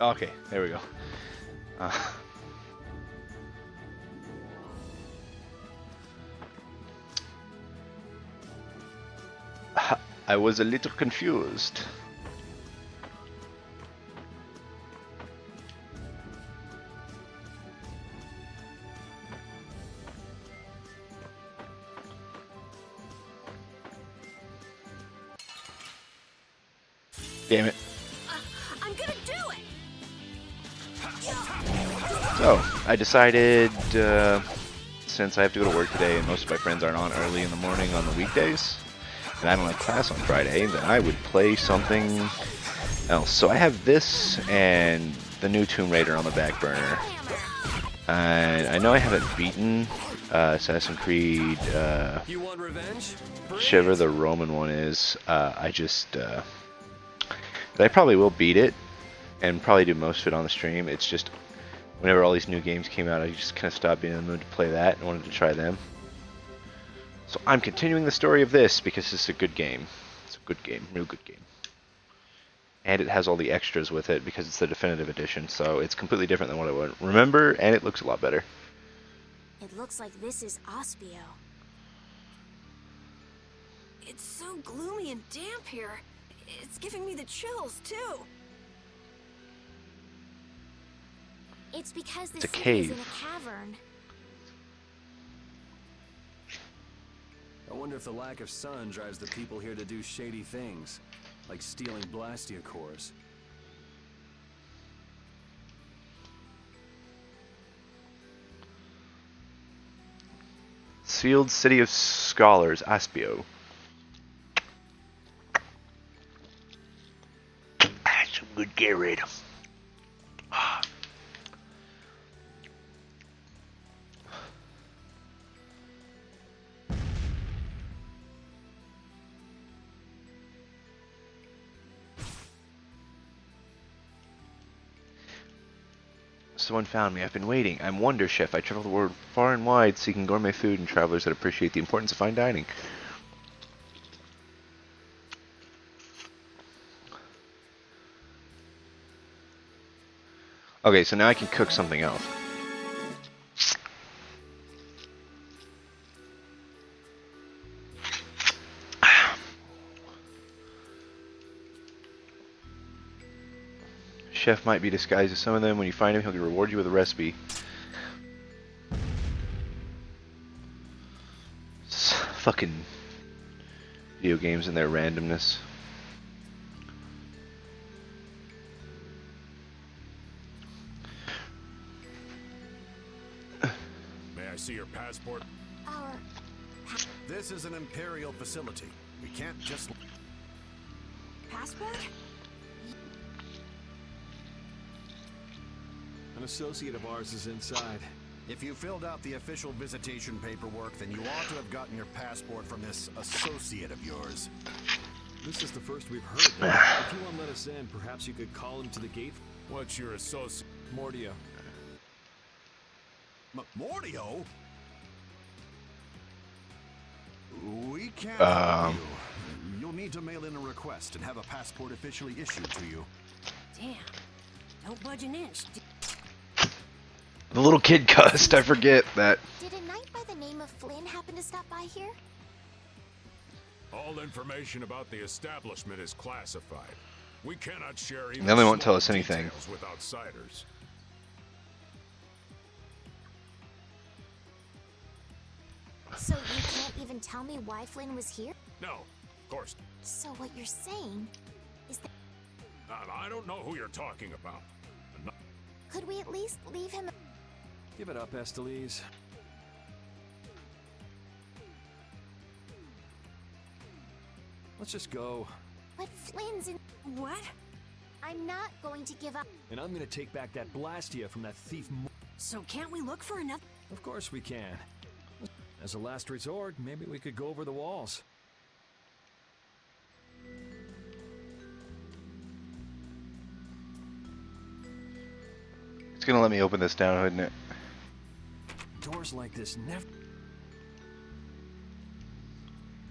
Okay, there we go. Uh, I was a little confused. Damn it. I'm gonna do it. So, I decided, since I have to go to work today and most of my friends aren't on early in the morning on the weekdays, and I don't have class on Friday, then I would play something else. So I have this and the new Tomb Raider on the back burner. And I know I haven't beaten Assassin's Creed You want revenge? Shiver the Roman one is. I probably will beat it and probably do most of it on the stream. It's just whenever all these new games came out, I just kind of stopped being in the mood to play that and wanted to try them. So I'm continuing the story of this because it's a good game. It's a good game, real good game. And it has all the extras with it because it's the definitive edition, so it's completely different than what I would remember, and it looks a lot better. It looks like this is Ospio. It's so gloomy and damp here. It's giving me the chills, too. It's because the It's a city cave. is in a cavern. I wonder if the lack of sun drives the people here to do shady things, like stealing Blastia cores. Sealed City of Scholars, Aspio. That's some good Gatorade. Someone found me. I've been waiting. I'm Wonder Chef. I travel the world far and wide seeking gourmet food and travelers that appreciate the importance of fine dining. Okay, so now I can cook something else. Chef might be disguised as some of them. When you find him, he'll reward you with a recipe. Fucking video games and their randomness. May I see your passport? Our This is an Imperial facility. We can't just... passport? An associate of ours is inside. If you filled out the official visitation paperwork, then you ought to have gotten your passport from this associate of yours. This is the first we've heard. If you want to let us in, perhaps you could call him to the gate. What's your associate? Mordia. Mordio? We can't Um. help you. You'll need to mail in a request and have a passport officially issued to you. Damn. Don't budge an inch. The little kid cussed. I forget that. Did a knight by the name of Flynn happen to stop by here? All information about the establishment is classified. We cannot share even Then they won't tell small us anything. details with outsiders. So you can't even tell me why Flynn was here? No, of course. So what you're saying is that I don't know who you're talking about. could we at least leave him? Give it up, Estelise. Let's just go. But Flynn's in. What? I'm not going to give up. And I'm gonna take back that Blastia from that thief. So can't we look for another? Of course we can. As a last resort, maybe we could go over the walls. It's gonna let me open this down, isn't it? Doors like this never...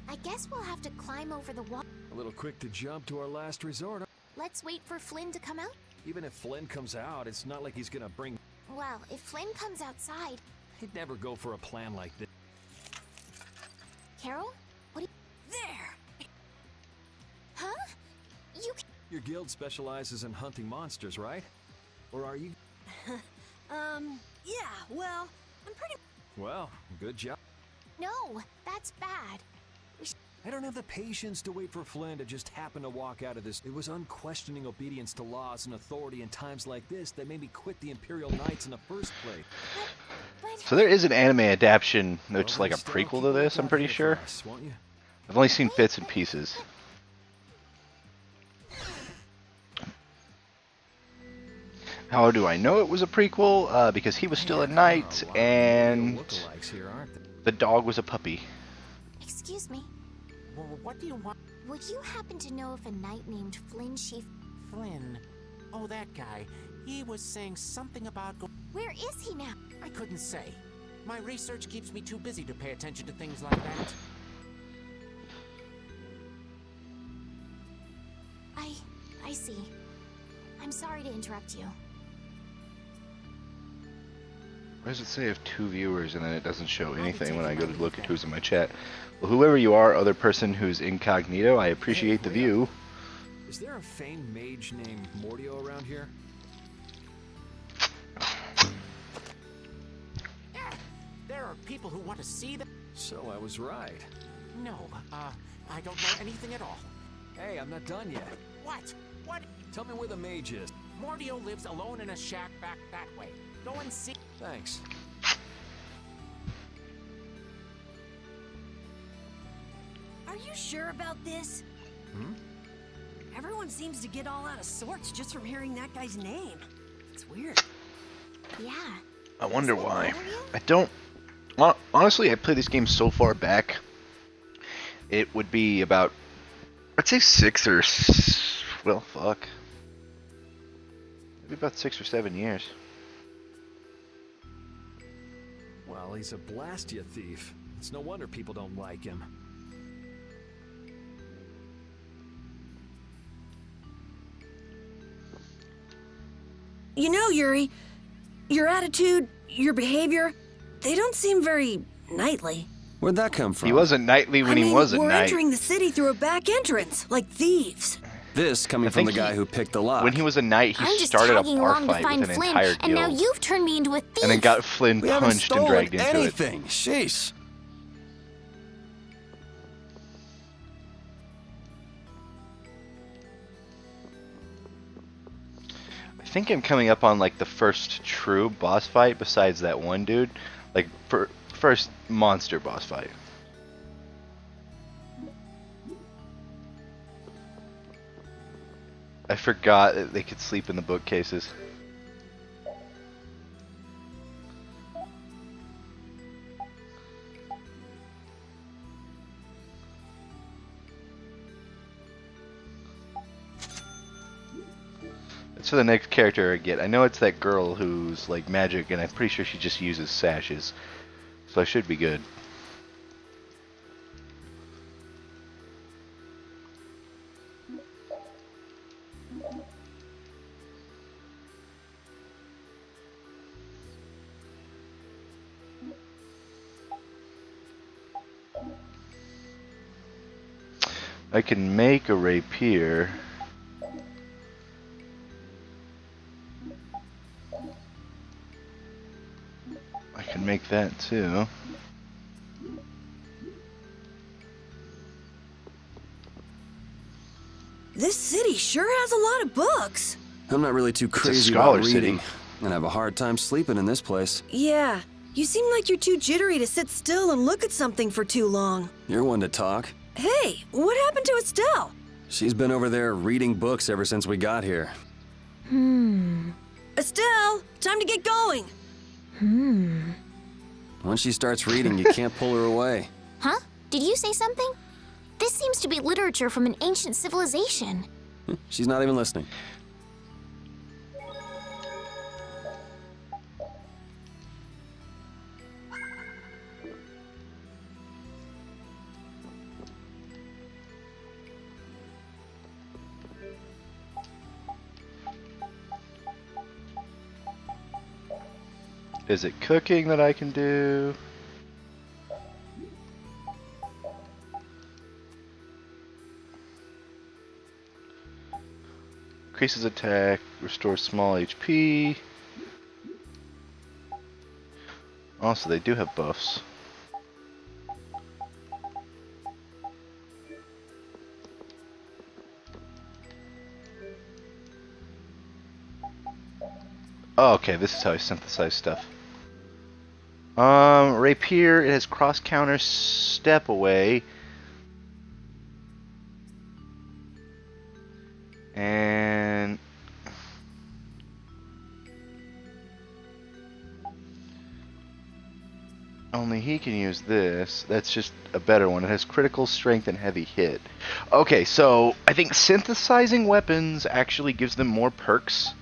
I guess we'll have to climb over the wall. A little quick to jump to our last resort. Let's wait for Flynn to come out. Even if Flynn comes out, it's not like he's gonna bring... Well, if Flynn comes outside... He'd never go for a plan like this. Carol? What do you... There! Huh? You... Your guild specializes in hunting monsters, right? Or are you... Yeah, well, I'm pretty... Well, good job. No, that's bad. I don't have the patience to wait for Flynn to just happen to walk out of this. It was unquestioning obedience to laws and authority in times like this that made me quit the Imperial Knights in the first place. But... So there is an anime adaptation that's Well, like a still, prequel keep to a this, I'm lookout pretty here for sure. us, won't you? I've only seen bits and pieces. How do I know it was a prequel? Because he was still a knight, and Lookalikes here, aren't there? the dog was a puppy. Excuse me. Well, what do you want? Would you happen to know if a knight named Flynn Chief... Flynn. Oh, that guy. He was saying something about Where is he now? I couldn't say. My research keeps me too busy to pay attention to things like that. I see. I'm sorry to interrupt you. Why does it say I have 2 viewers and then it doesn't show be anything when I taking go my to look leave at who's in my chat? Well, whoever you are, other person who's incognito, I appreciate the view. Is there a famed mage named Mordio around here? Yeah, there are people who want to see that. So I was right. No, I don't know anything at all. Hey, I'm not done yet. What? What? Tell me where the mage is. Mordio lives alone in a shack back that way. Go and see. Thanks. Are you sure about this? Hmm? Everyone seems to get all out of sorts just from hearing that guy's name. It's weird. Yeah. I wonder why. I don't... Honestly, I played this game so far back, it would be about... I'd say 6 or... Well, fuck. Maybe about 6 or 7 years. Well, he's a Blastia thief. It's no wonder people don't like him. You know, Yuri, your attitude, your behavior, they don't seem very knightly. Where'd that come from? He wasn't knightly when he was a we're knight. entering the city through a back entrance, like thieves. This coming I from the think guy who picked the lock. When he was a knight, he I'm just started a tagging bar along to fight find with an Flynn, entire and now guild, you've turned me into a thief. and then got Flynn we haven't punched and stolen dragged into it. anything. Jeez. I think I'm coming up on like the first true boss fight besides that one dude. Like first monster boss fight. I forgot that they could sleep in the bookcases. That's for the next character I get. I know it's that girl who's like magic, and I'm pretty sure she just uses sashes. So I should be good. I can make a rapier. I can make that too. This city sure has a lot of books. I'm not really too a crazy scholar about reading, city. and I have a hard time sleeping in this place. Yeah, you seem like you're too jittery to sit still and look at something for too long. You're one to talk. Hey, what happened to Estelle? She's been over there reading books ever since we got here. Estelle, time to get going. Once she starts reading, you can't pull her away. Huh? Did you say something? This seems to be literature from an ancient civilization. She's not even listening. Is it cooking that I can do? Increases attack, restores small HP. Also, they do have buffs. Oh, okay, this is how I synthesize stuff. Rapier, it has cross counter, step away. And only he can use this. That's just a better one. It has critical strength and heavy hit. Okay, so I think synthesizing weapons actually gives them more perks.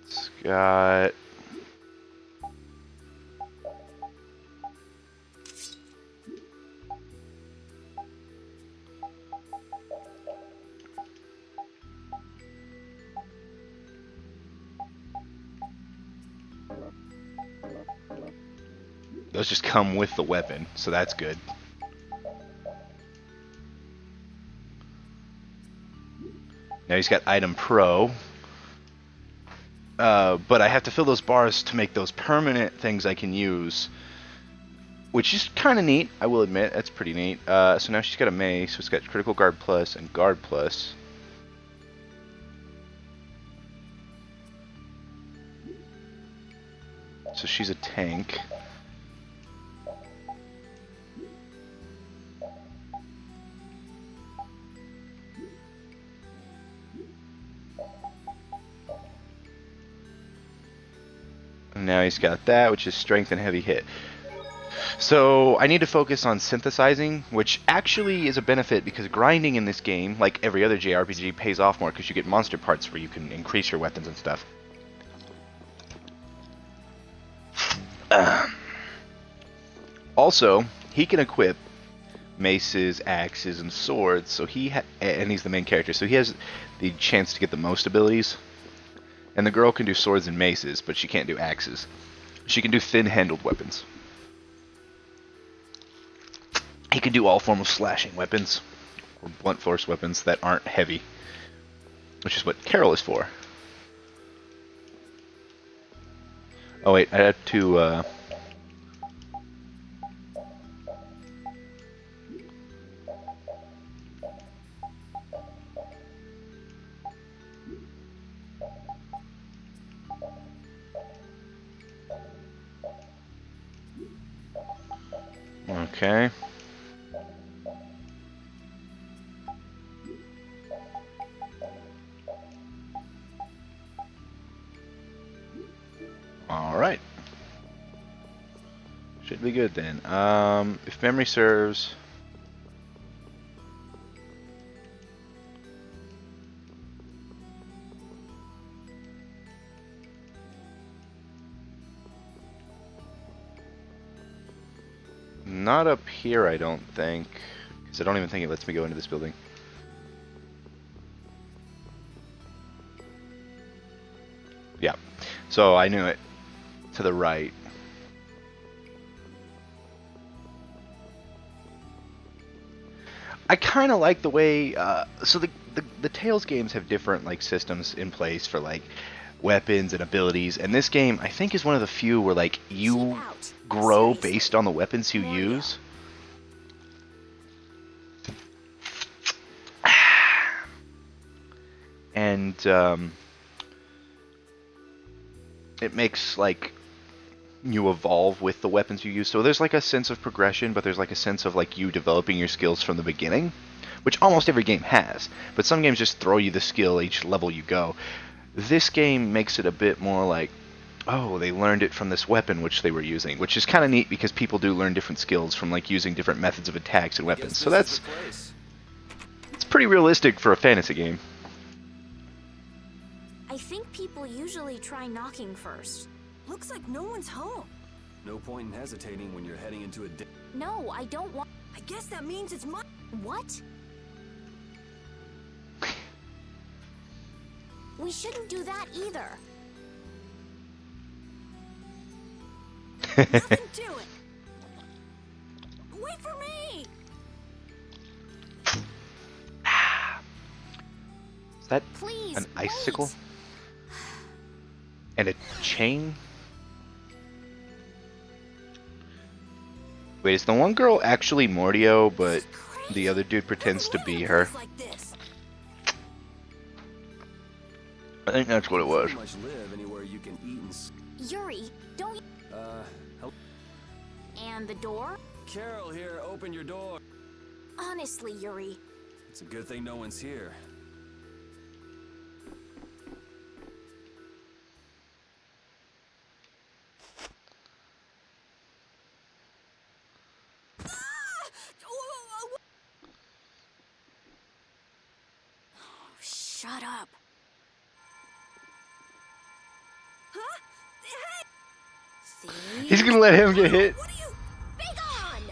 It's got those just come with the weapon, so that's good. Now he's got item pro. But I have to fill those bars to make those permanent things I can use, which is kind of neat, I will admit. That's pretty neat. So now she's got a mace, so it's got critical guard plus and guard plus. So she's a tank. Now he's got that, which is strength and heavy hit. So I need to focus on synthesizing, which actually is a benefit because grinding in this game, like every other JRPG, pays off more because you get monster parts where you can increase your weapons and stuff. Also, he can equip maces, axes, and swords, so and he's the main character, so he has the chance to get the most abilities. And the girl can do swords and maces, but she can't do axes. She can do thin-handled weapons. He can do all form of slashing weapons, or blunt force weapons that aren't heavy, which is what Carol is for. Oh wait, I have to, Okay. All right. Should be good then. If memory serves, not up here, I don't think, because I don't even think it lets me go into this building. Yeah, so I knew it. To the right. I kind of like the way, so the Tales games have different like systems in place for like weapons and abilities, and this game I think is one of the few where like you grow based on the weapons you use. And it makes like you evolve with the weapons you use. So there's like a sense of progression, but there's like a sense of like you developing your skills from the beginning, which almost every game has. But some games just throw you the skill each level you go. This game makes it a bit more like, oh, they learned it from this weapon which they were using, which is kind of neat because people do learn different skills from like using different methods of attacks and weapons. So that's it's pretty realistic for a fantasy game. I think people usually try knocking first. Looks like no one's home. No point in hesitating when you're heading into a No, I don't want. I guess that means it's my. What? We shouldn't do that either. Nothing to it. Wait for me. Is that Please. an icicle? Wait. And a chain? Wait, is the one girl actually Mordio, but the other dude pretends to be her? Like this. I think that's what it was. Pretty much live anywhere you can eat and Yuri, don't. help. And the door? Carol here, open your door. Honestly, Yuri. It's a good thing no one's here. Shut up. Huh? Hey! He's gonna let him get hit. What are you? Be gone!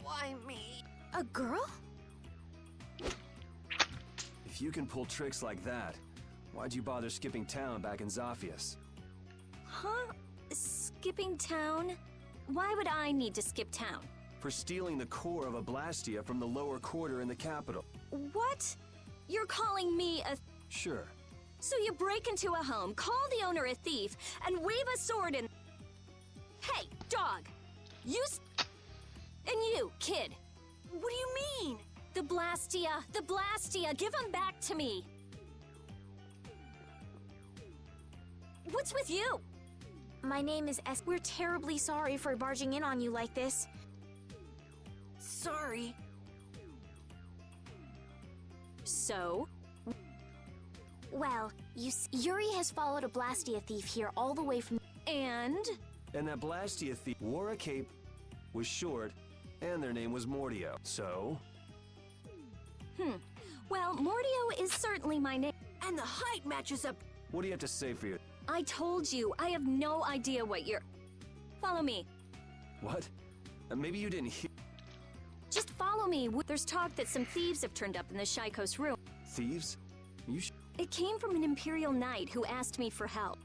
Why me? A girl? If you can pull tricks like that, why'd you bother skipping town back in Zaphias? Huh? Skipping town? Why would I need to skip town? For stealing the core of a Blastia from the lower quarter in the capital. What? You're calling me a... Sure. So you break into a home, call the owner a thief, and wave a sword in... Hey, dog! And you, kid! What do you mean? The Blastia, give them back to me! What's with you? My name is S. We're terribly sorry for barging in on you like this. Sorry. So? Well, Yuri has followed a Blastia thief here all the way from... And? And that Blastia thief wore a cape, was short, and their name was Mordio. So? Well, Mordio is certainly my name. And the height matches up. What do you have to say for your... I told you, I have no idea what you're... Follow me. What? Maybe you didn't hear... Just follow me. There's talk that some thieves have turned up in the Shaikos room. Thieves? You It came from an Imperial Knight who asked me for help.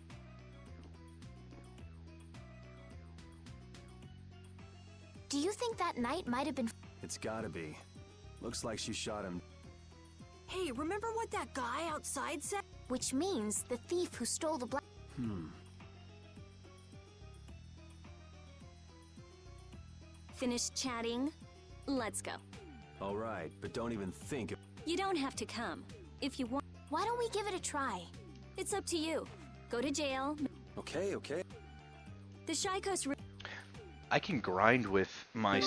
Do you think that knight might have been... It's gotta be. Looks like she shot him. Hey, remember what that guy outside said? Which means the thief who stole the Finished chatting? Let's go. All right, but don't even think of... You don't have to come. If you want, Why don't we give it a try? it's up to you. Go to jail. Okay. The Shaikos room. I can grind with my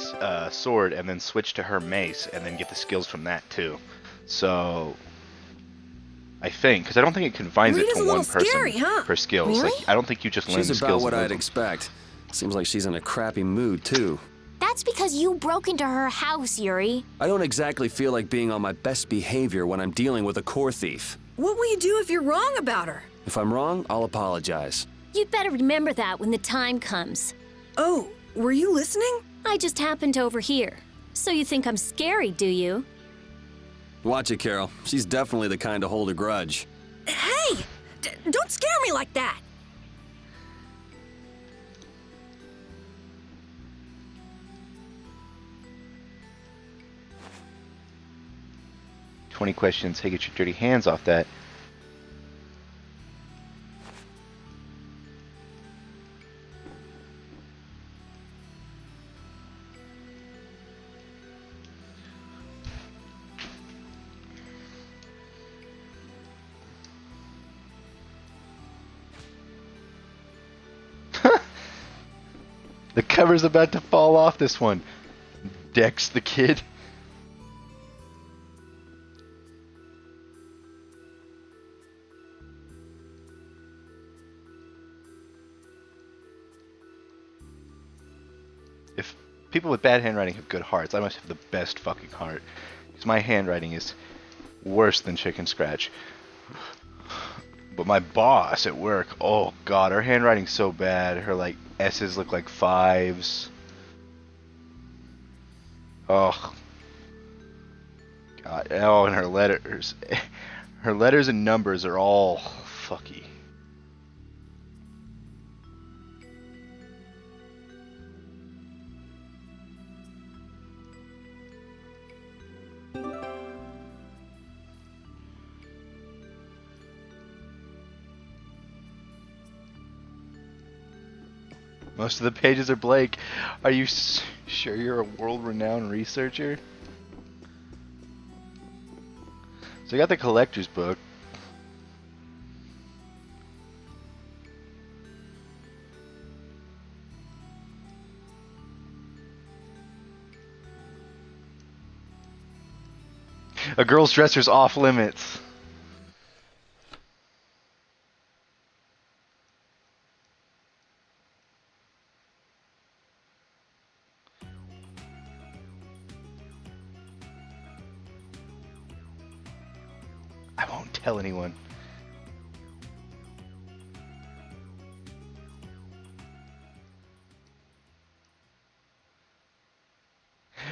sword and then switch to her mace and then get the skills from that too. So I think, because I don't think it confines it Rita's to a one little person scary, huh? per skills. Really? Like I don't think you just learn the She's skills. about what and I'd move them. expect. Seems like she's in a crappy mood, too. That's because you broke into her house, Yuri. I don't exactly feel like being on my best behavior when I'm dealing with a core thief. What will you do if you're wrong about her? If I'm wrong, I'll apologize. You'd better remember that when the time comes. Oh, were you listening? I just happened to overhear. So you think I'm scary, do you? Watch it, Carol. She's definitely the kind to hold a grudge. Hey! Don't scare me like that! 20 questions. Hey, get your dirty hands off that. The cover's about to fall off this one. Dex the kid. If people with bad handwriting have good hearts, I must have the best fucking heart. Because my handwriting is worse than chicken scratch. But my boss at work, oh god, her handwriting's so bad. Her like S's look like 5s. Oh god. Oh, and her letters and numbers are all fucky. Most of the pages are blank. Are you sure you're a world-renowned researcher? So I got the collector's book. A girl's dresser's off limits. I won't tell anyone.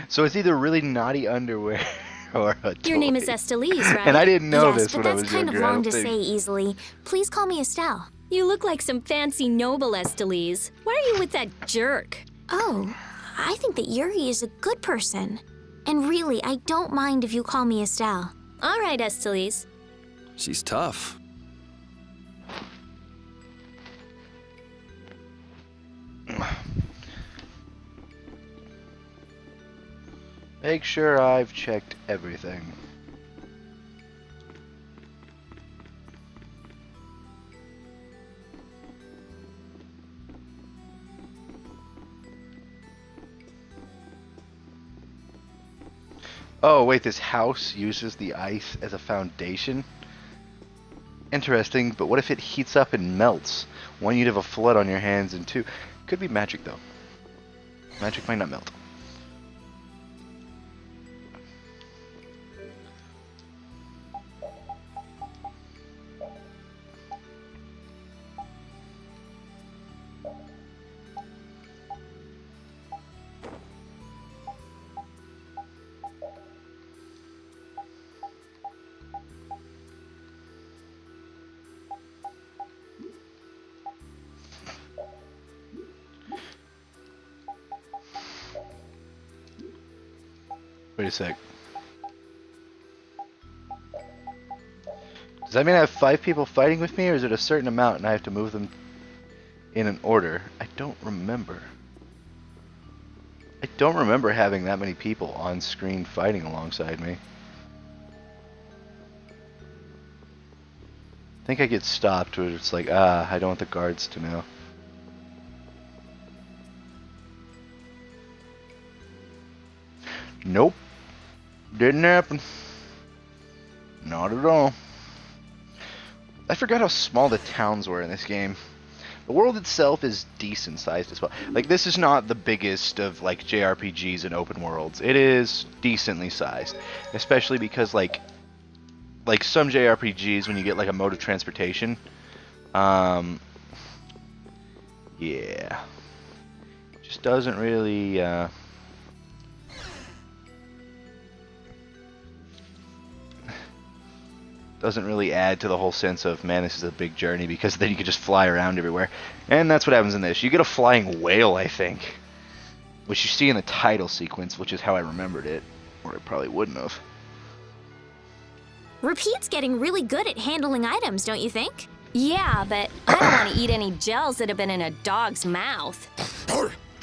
So it's either really naughty underwear or a toy. Your name is Estelise, right? And I didn't know yes, this when I was but that's kind of younger, I wrong don't to think. say easily. Please call me Estelle. You look like some fancy noble, Estelise. Why are you with that jerk? Oh, I think that Yuri is a good person. And really, I don't mind if you call me Estelle. All right, Estelise. She's tough. Make sure I've checked everything. Oh, wait, this house uses the ice as a foundation? Interesting, but what if it heats up and melts? One, you'd have a flood on your hands, and two, could be magic, though. Magic might not melt. Wait a sec. Does that mean I have 5 people fighting with me, or is it a certain amount and I have to move them in an order? I don't remember. I don't remember having that many people on screen fighting alongside me. I think I get stopped where it's like, I don't want the guards to know. Nope. Didn't happen. Not at all. I forgot how small the towns were in this game. The world itself is decent sized as well. Like, this is not the biggest of, like, JRPGs and open worlds. It is decently sized. Especially because, like some JRPGs, when you get, like, a mode of transportation, yeah. Just doesn't really, doesn't really add to the whole sense of, man, this is a big journey, because then you can just fly around everywhere. And that's what happens in this. You get a flying whale, I think, which you see in the title sequence, which is how I remembered it, or I probably wouldn't have. Repeat's getting really good at handling items, don't you think? Yeah, but I don't want to eat any gels that have been in a dog's mouth.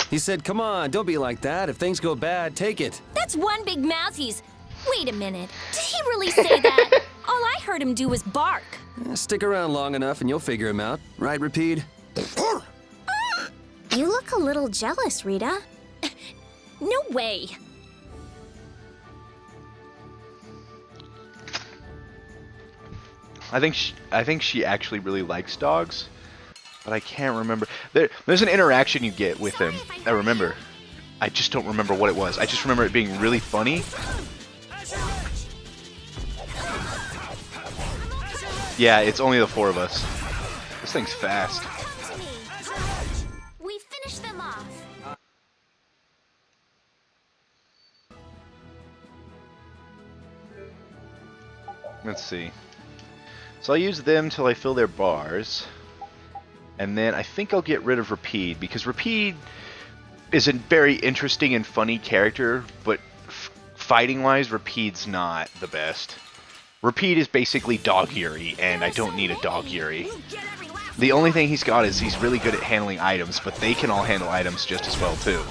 He said, come on, don't be like that. If things go bad, take it. That's one big mouth he's... Wait a minute. Did he really say that? All I heard him do was bark. Stick around long enough and you'll figure him out. Right, Repeat? You look look a little jealous, Rita. No way. I think she actually really likes dogs, but I can't remember. There's an interaction you get with him. I remember. I just don't remember what it was. I just remember it being really funny. Yeah, it's only the 4 of us. This thing's fast. We finished them off. Let's see. So I'll use them till I fill their bars. And then I think I'll get rid of Rapide, because Rapide is a very interesting and funny character, but fighting-wise, Rapide's not the best. Rapide is basically Dog Yuri, and I don't need a Dog Yuri. The only thing he's got is he's really good at handling items, but they can all handle items just as well, too.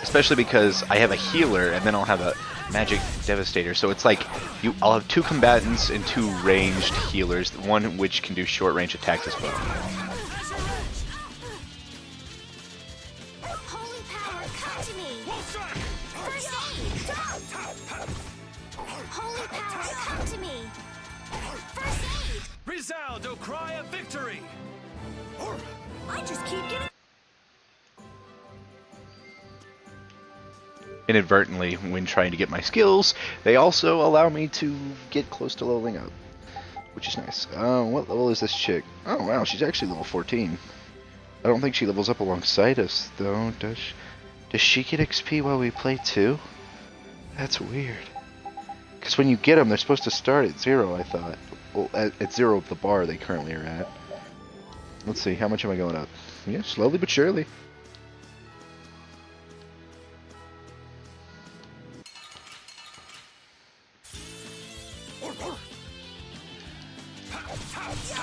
Especially because I have a healer, and then I'll have a magic devastator, so it's like I'll have 2 combatants and 2 ranged healers, one which can do short range attacks as well. Holy power, come to me. First aid. Holy power, come to me. First aid. Resound, O cry of victory! I just keep getting. Inadvertently, when trying to get my skills, they also allow me to get close to leveling up, which is nice. What level is this chick? Oh wow, she's actually level 14. I don't think she levels up alongside us, though, does she? Does she get XP while we play too? That's weird. Because when you get them, they're supposed to start at 0, I thought. Well, at 0 of the bar they currently are at. Let's see, how much am I going up? Yeah, slowly but surely.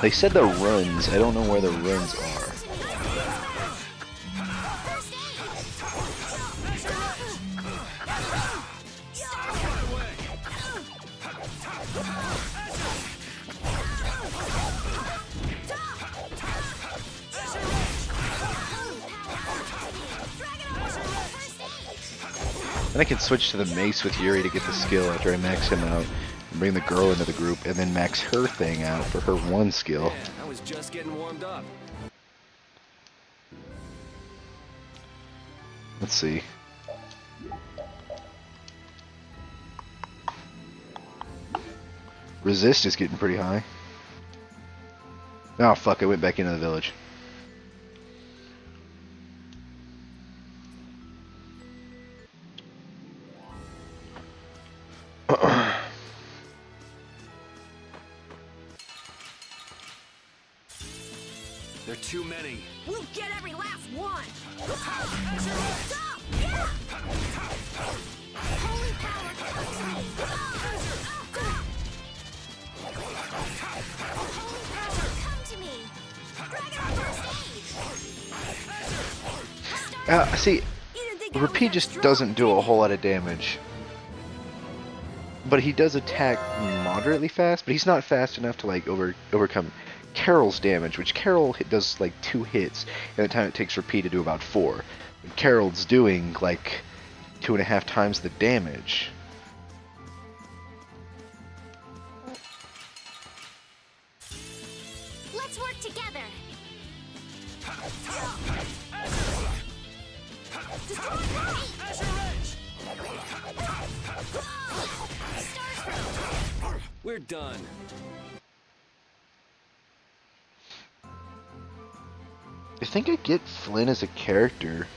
They said the runs. I don't know where the runs are. And I can switch to the mace with Yuri to get the skill after I max him out. Bring the girl into the group, and then max her thing out for her 1 skill. Yeah, I was just getting warmed up. Let's see. Resist is getting pretty high. Oh fuck, I went back into the village. There are too many. We'll get every last one. Stop! Yeah! Holy power, come to me. Holy power, come to me. First aid. See, Rapide just doesn't do a whole lot of damage. But he does attack moderately fast, but he's not fast enough to like overcome Carol's damage, which Carol does like 2 hits, and the time it takes Rapide to do about 4. But Carol's doing like 2.5 times the damage. Let's work together. We're done. I think I get Flynn as a character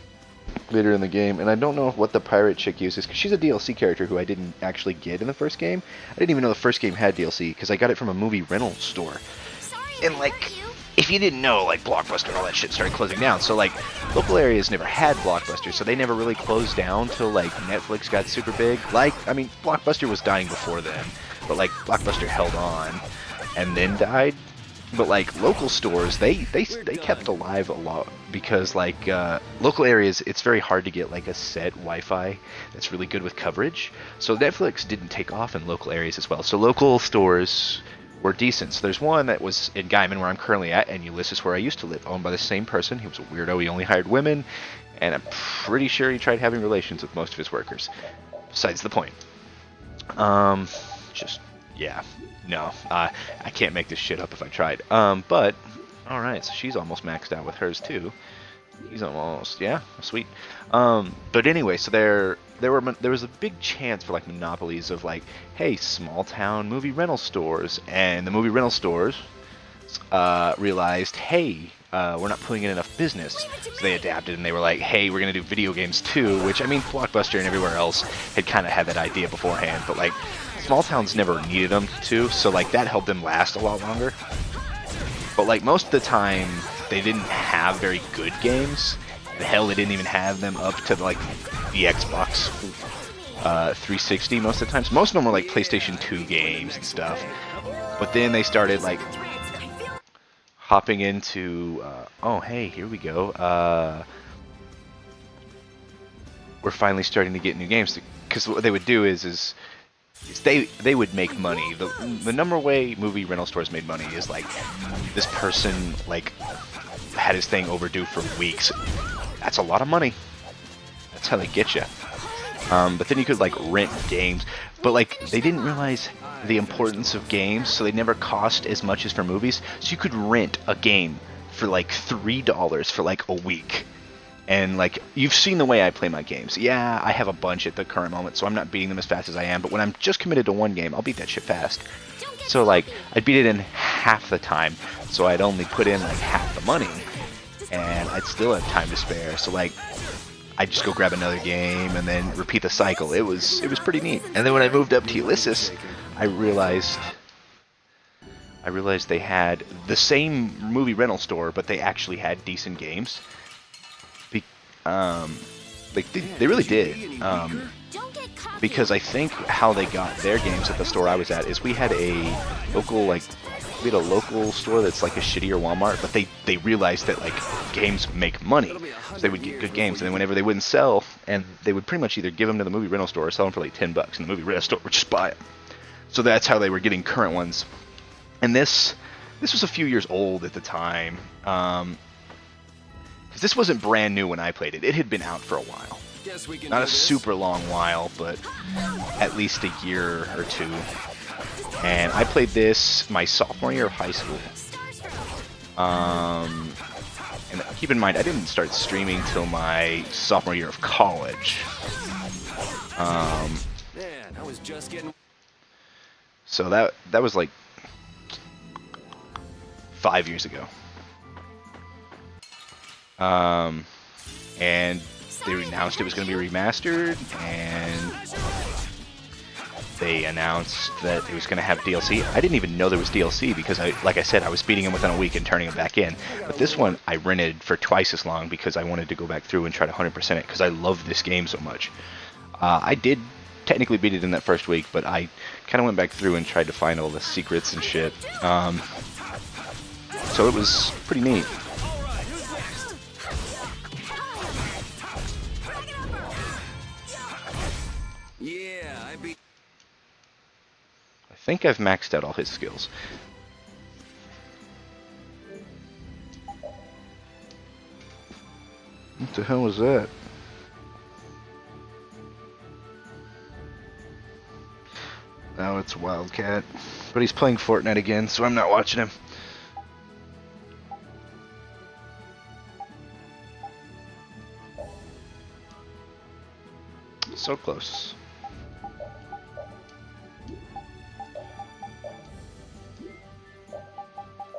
later in the game, and I don't know what the pirate chick uses, because she's a DLC character who I didn't actually get in the first game. I didn't even know the first game had DLC, because I got it from a movie rental store. Sorry And if I like, hurt you. if you didn't know, like Blockbuster and all that shit started closing down, so like, local areas never had Blockbuster, so they never really closed down till like Netflix got super big. Like, I mean, Blockbuster was dying before then, but like, Blockbuster held on, and then died. But like local stores, they kept alive a lot, because like local areas, it's very hard to get like a set Wi-Fi that's really good with coverage. So Netflix didn't take off in local areas as well. So local stores were decent. So there's one that was in Gaiman, where I'm currently at, and Ulysses, where I used to live, owned by the same person. He was a weirdo. He only hired women, and I'm pretty sure he tried having relations with most of his workers. Besides the point. Just, yeah. No, I can't make this shit up if I tried. But, alright, so she's almost maxed out with hers, too. He's almost, yeah, sweet. But anyway, so there was a big chance for like monopolies of like, hey, small town movie rental stores, and the movie rental stores realized, hey, we're not putting in enough business, so they adapted and they were like, hey, we're gonna do video games too, which I mean, Blockbuster and everywhere else had kind of had that idea beforehand, but like small towns never needed them to, so like that helped them last a lot longer. But like most of the time, they didn't have very good games. The hell, they didn't even have them up to like the Xbox 360 most of the times. Most of them were like PlayStation 2 games and stuff. But then they started like hopping into, oh hey, here we go. We're finally starting to get new games, because what they would do is they would make money. The number way movie rental stores made money is like this person like had his thing overdue for weeks. That's a lot of money. That's how they get you. But then you could like rent games, but like they didn't realize the importance of games, so they never cost as much as for movies. So you could rent a game for like $3 for like a week. And like, you've seen the way I play my games. Yeah, I have a bunch at the current moment, so I'm not beating them as fast as I am, but when I'm just committed to one game, I'll beat that shit fast. So like, I'd beat it in half the time, so I'd only put in like half the money, and I'd still have time to spare. So like, I'd just go grab another game and then repeat the cycle. It was pretty neat. And then when I moved up to Ulysses, I realized they had the same movie rental store, but they actually had decent games. Like they really did. Because I think how they got their games at the store I was at is we had a local store that's like a shittier Walmart, but they realized that like games make money, so they would get good games, and then whenever they wouldn't sell, and they would pretty much either give them to the movie rental store or sell them for like $10, and the movie rental store would just buy it. So that's how they were getting current ones. And this was a few years old at the time. This wasn't brand new when I played it. It had been out for a while. Not a super long while, but at least a year or two. And I played this my sophomore year of high school. And keep in mind, I didn't start streaming till my sophomore year of college. So that was like 5 years ago. And they announced it was going to be remastered, and they announced that it was going to have DLC. I didn't even know there was DLC because, like I said, I was beating him within a week and turning him back in. But this one I rented for twice as long because I wanted to go back through and try to 100% it because I love this game so much. I did technically beat it in that first week, but I kind of went back through and tried to find all the secrets and shit. So it was pretty neat. I think I've maxed out all his skills. What the hell was that? Oh, it's Wildcat. But he's playing Fortnite again, so I'm not watching him. So close.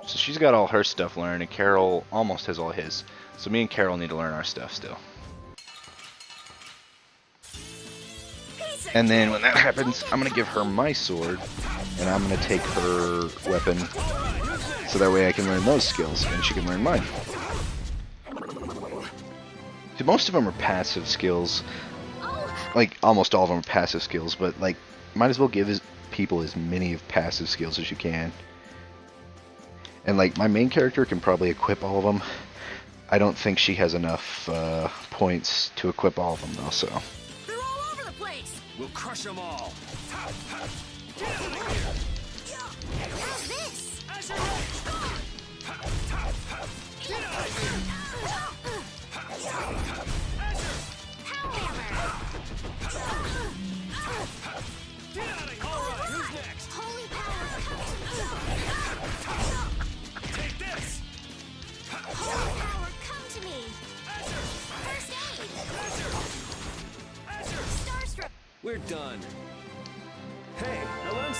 So she's got all her stuff learned, and Carol almost has all his. So me and Carol need to learn our stuff still. And then when that happens, I'm going to give her my sword, and I'm going to take her weapon, so that way I can learn those skills, and she can learn mine. So most of them are passive skills. Like, almost all of them are passive skills, but, like, might as well give people as many of passive skills as you can. And, like, my main character can probably equip all of them. I don't think she has enough points to equip all of them, though, so. They're all over the place. We'll crush them all. How's this?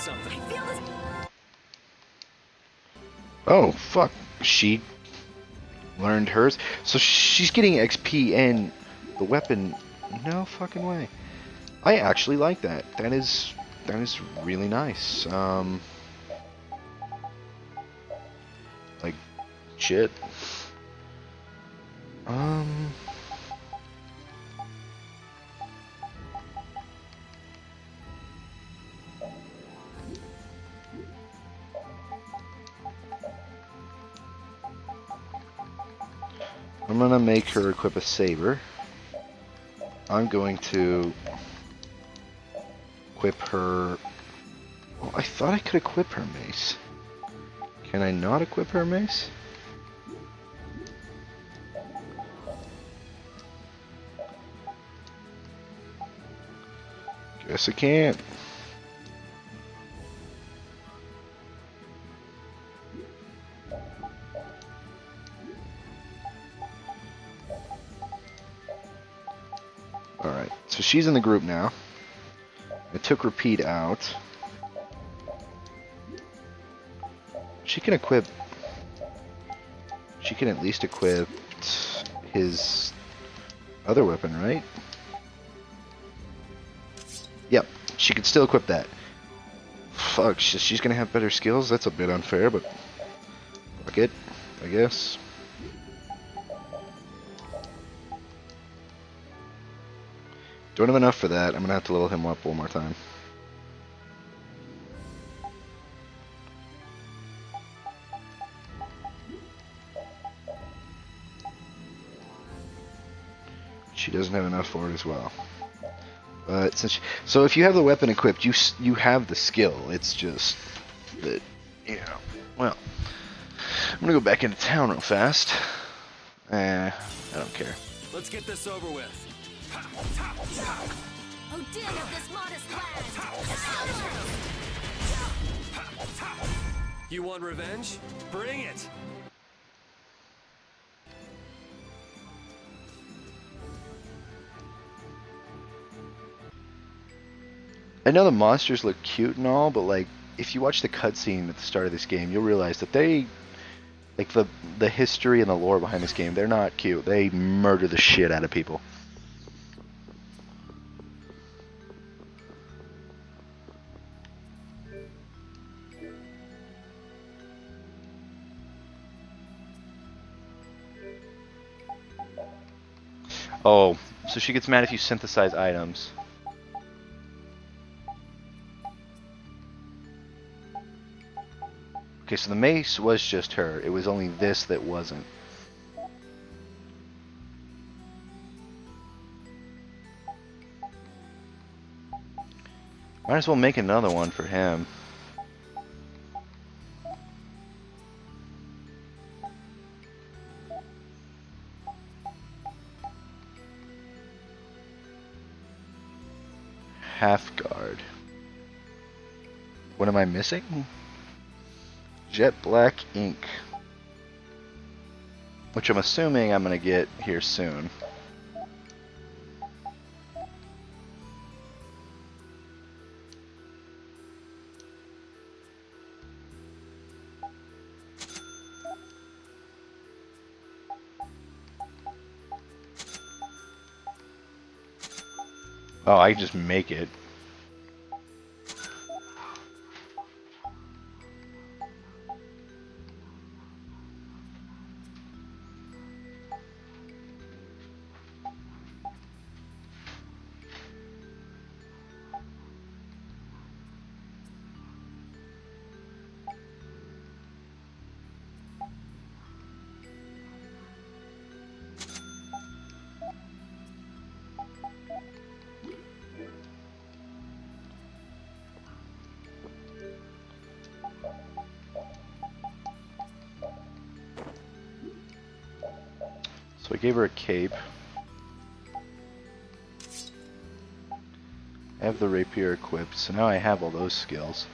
something. I feel this. Oh, fuck. She learned hers. So she's getting XP and the weapon. No fucking way. I actually like that. That is really nice. Like, shit. I'm gonna make her equip a saber. I'm going to equip her. Oh, I thought I could equip her mace. Can I not equip her mace? Guess I can't. Alright, so she's in the group now. I took Repeat out. She can equip... She can at least equip his other weapon, right? Yep, she can still equip that. Fuck, she's gonna have better skills? That's a bit unfair, but... Fuck it, I guess. Don't have enough for that. I'm gonna have to level him up one more time. She doesn't have enough for it as well. But since so if you have the weapon equipped, you have the skill. It's just that, you know. Well, I'm gonna go back into town real fast. I don't care. Let's get this over with. Oh, din of this modest land! You want revenge? Bring it! I know the monsters look cute and all, but like if you watch the cutscene at the start of this game, you'll realize that they, like the history and the lore behind this game, they're not cute. They murder the shit out of people. Oh, so she gets mad if you synthesize items. Okay, so the mace was just her. It was only this that wasn't. Might as well make another one for him. Half guard. What am I missing? Jet black ink. Which I'm assuming I'm gonna get here soon. Oh, I can just make it. So I gave her a cape. I have the rapier equipped, so now I have all those skills.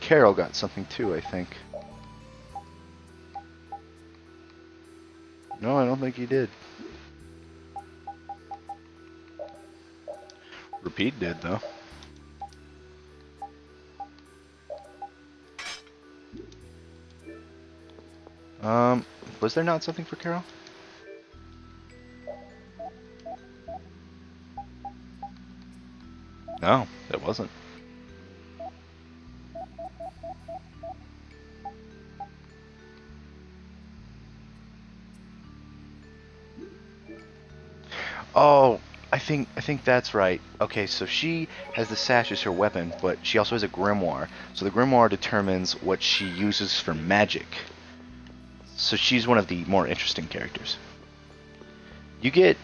Carol got something too, I think. No, I don't think he did. Repeat did, though. Was there not something for Carol? No, there wasn't. Oh, I think that's right. Okay, so she has the sash as her weapon, but she also has a grimoire. So the grimoire determines what she uses for magic. So she's one of the more interesting characters. You get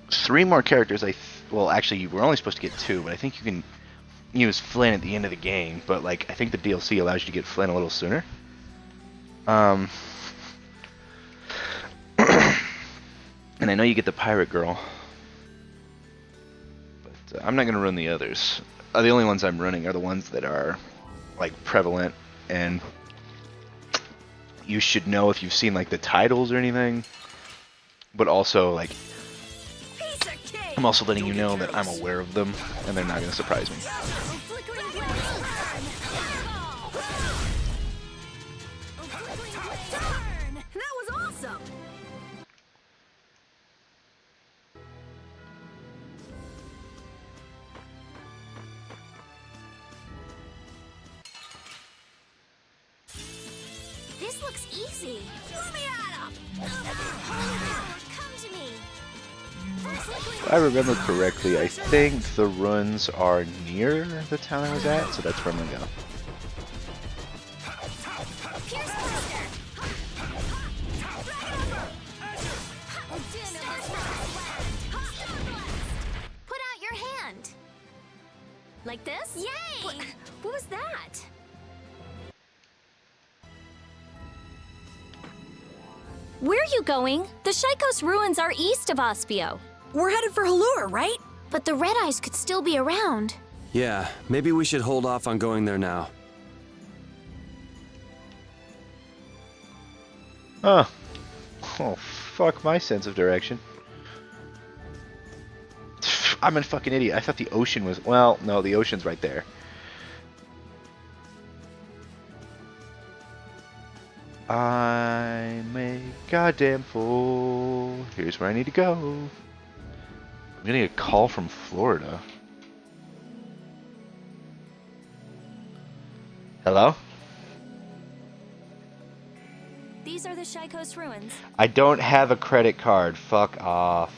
3 more characters. Well, actually, you were only supposed to get 2, but I think you can use Flynn at the end of the game. But like, I think the DLC allows you to get Flynn a little sooner. And I know you get the pirate girl, but I'm not going to run the others. The only ones I'm running are the ones that are like prevalent, and you should know if you've seen like the titles or anything. But also like, I'm also letting you know that I'm aware of them, and they're not going to surprise me. That was awesome! This looks easy. Let me at him! Come to me. If I remember correctly, I think the runs are near the town I was at, so that's where I'm going to go. Pierce Blaster. Put out your hand. Like this? Yay! What was that? Where are you going? The Shaikos ruins are east of Aspio. We're headed for Halur, right? But the Red Eyes could still be around. Yeah, maybe we should hold off on going there now. Huh. Oh, fuck my sense of direction. I'm a fucking idiot. I thought the ocean was... Well, no, the ocean's right there. I'm a goddamn fool. Here's where I need to go. I'm getting a call from Florida. Hello? These are the Shaikos ruins. I don't have a credit card. Fuck off.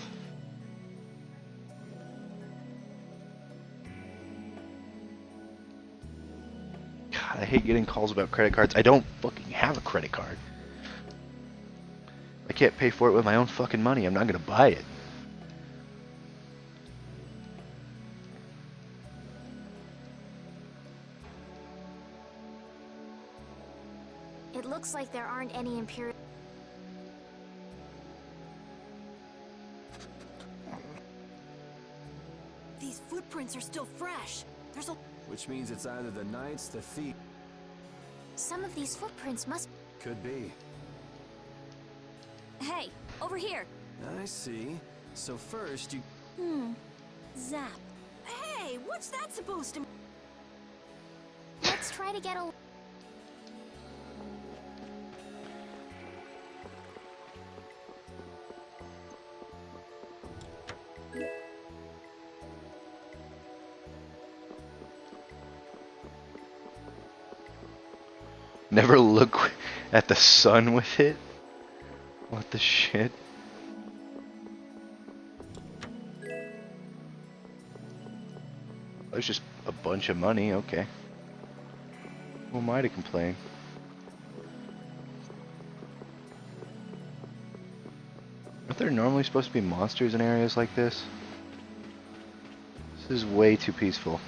God, I hate getting calls about credit cards. I don't fucking have a credit card. I can't pay for it with my own fucking money. I'm not gonna buy it. It looks like there aren't any Imperial... These footprints are still fresh. There's a... Which means it's either the Knights, the Thief... Some of these footprints must... Could be. Hey, over here. I see. So first you... Zap. Hey, what's that supposed to... Let's try to get a... Never look at the sun with it? What the shit? There's just a bunch of money, okay. Who am I to complain? Aren't there normally supposed to be monsters in areas like this? This is way too peaceful.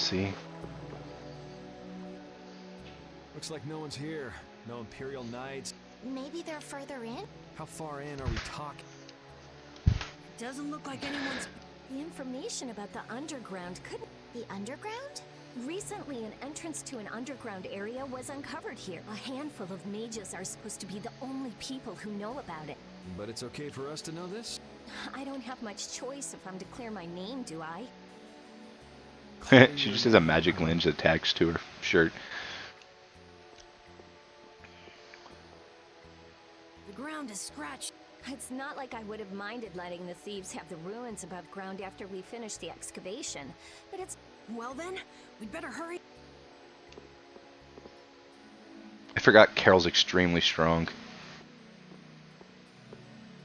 see. Looks like no one's here. No Imperial Knights. Maybe they're further in? How far in are we talking? Doesn't look like anyone's. The information about the underground couldn't. The underground? Recently, an entrance to an underground area was uncovered here. A handful of mages are supposed to be the only people who know about it. But it's okay for us to know this? I don't have much choice if I'm to clear my name, do I? She just has a magic lens attached to her shirt. The ground is scratched. It's not like I would have minded letting the thieves have the ruins above ground after we finished the excavation, but it's... Well then, we'd better hurry. I forgot Carol's extremely strong.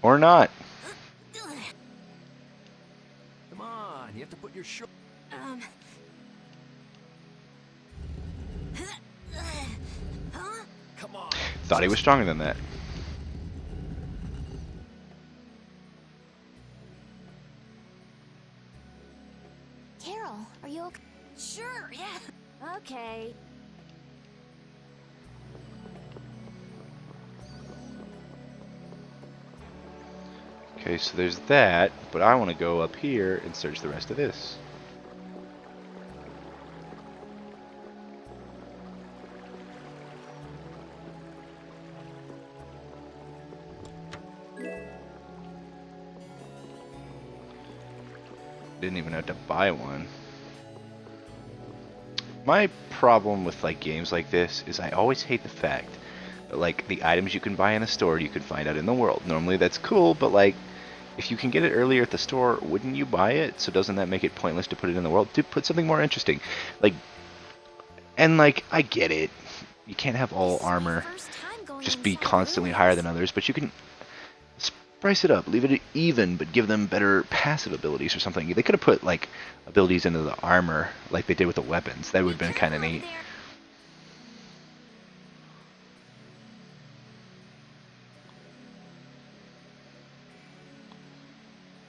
Or not. Come on, you have to put your shirt. Come on. Thought he was stronger than that. Carol, are you okay? Sure, yeah. Okay. Okay, so there's that, but I want to go up here and search the rest of this. Didn't even have to buy one. My problem with like games like this is I always hate the fact that like the items you can buy in a store you can find out in the world. Normally that's cool, but like if you can get it earlier at the store, wouldn't you buy it? So doesn't that make it pointless to put it in the world? Dude, put something more interesting. Like, and like I get it. You can't have all armor just be constantly higher than others, but you can spice it up, leave it even, but give them better passive abilities or something. They could have put like abilities into the armor like they did with the weapons. That would have been kind of neat.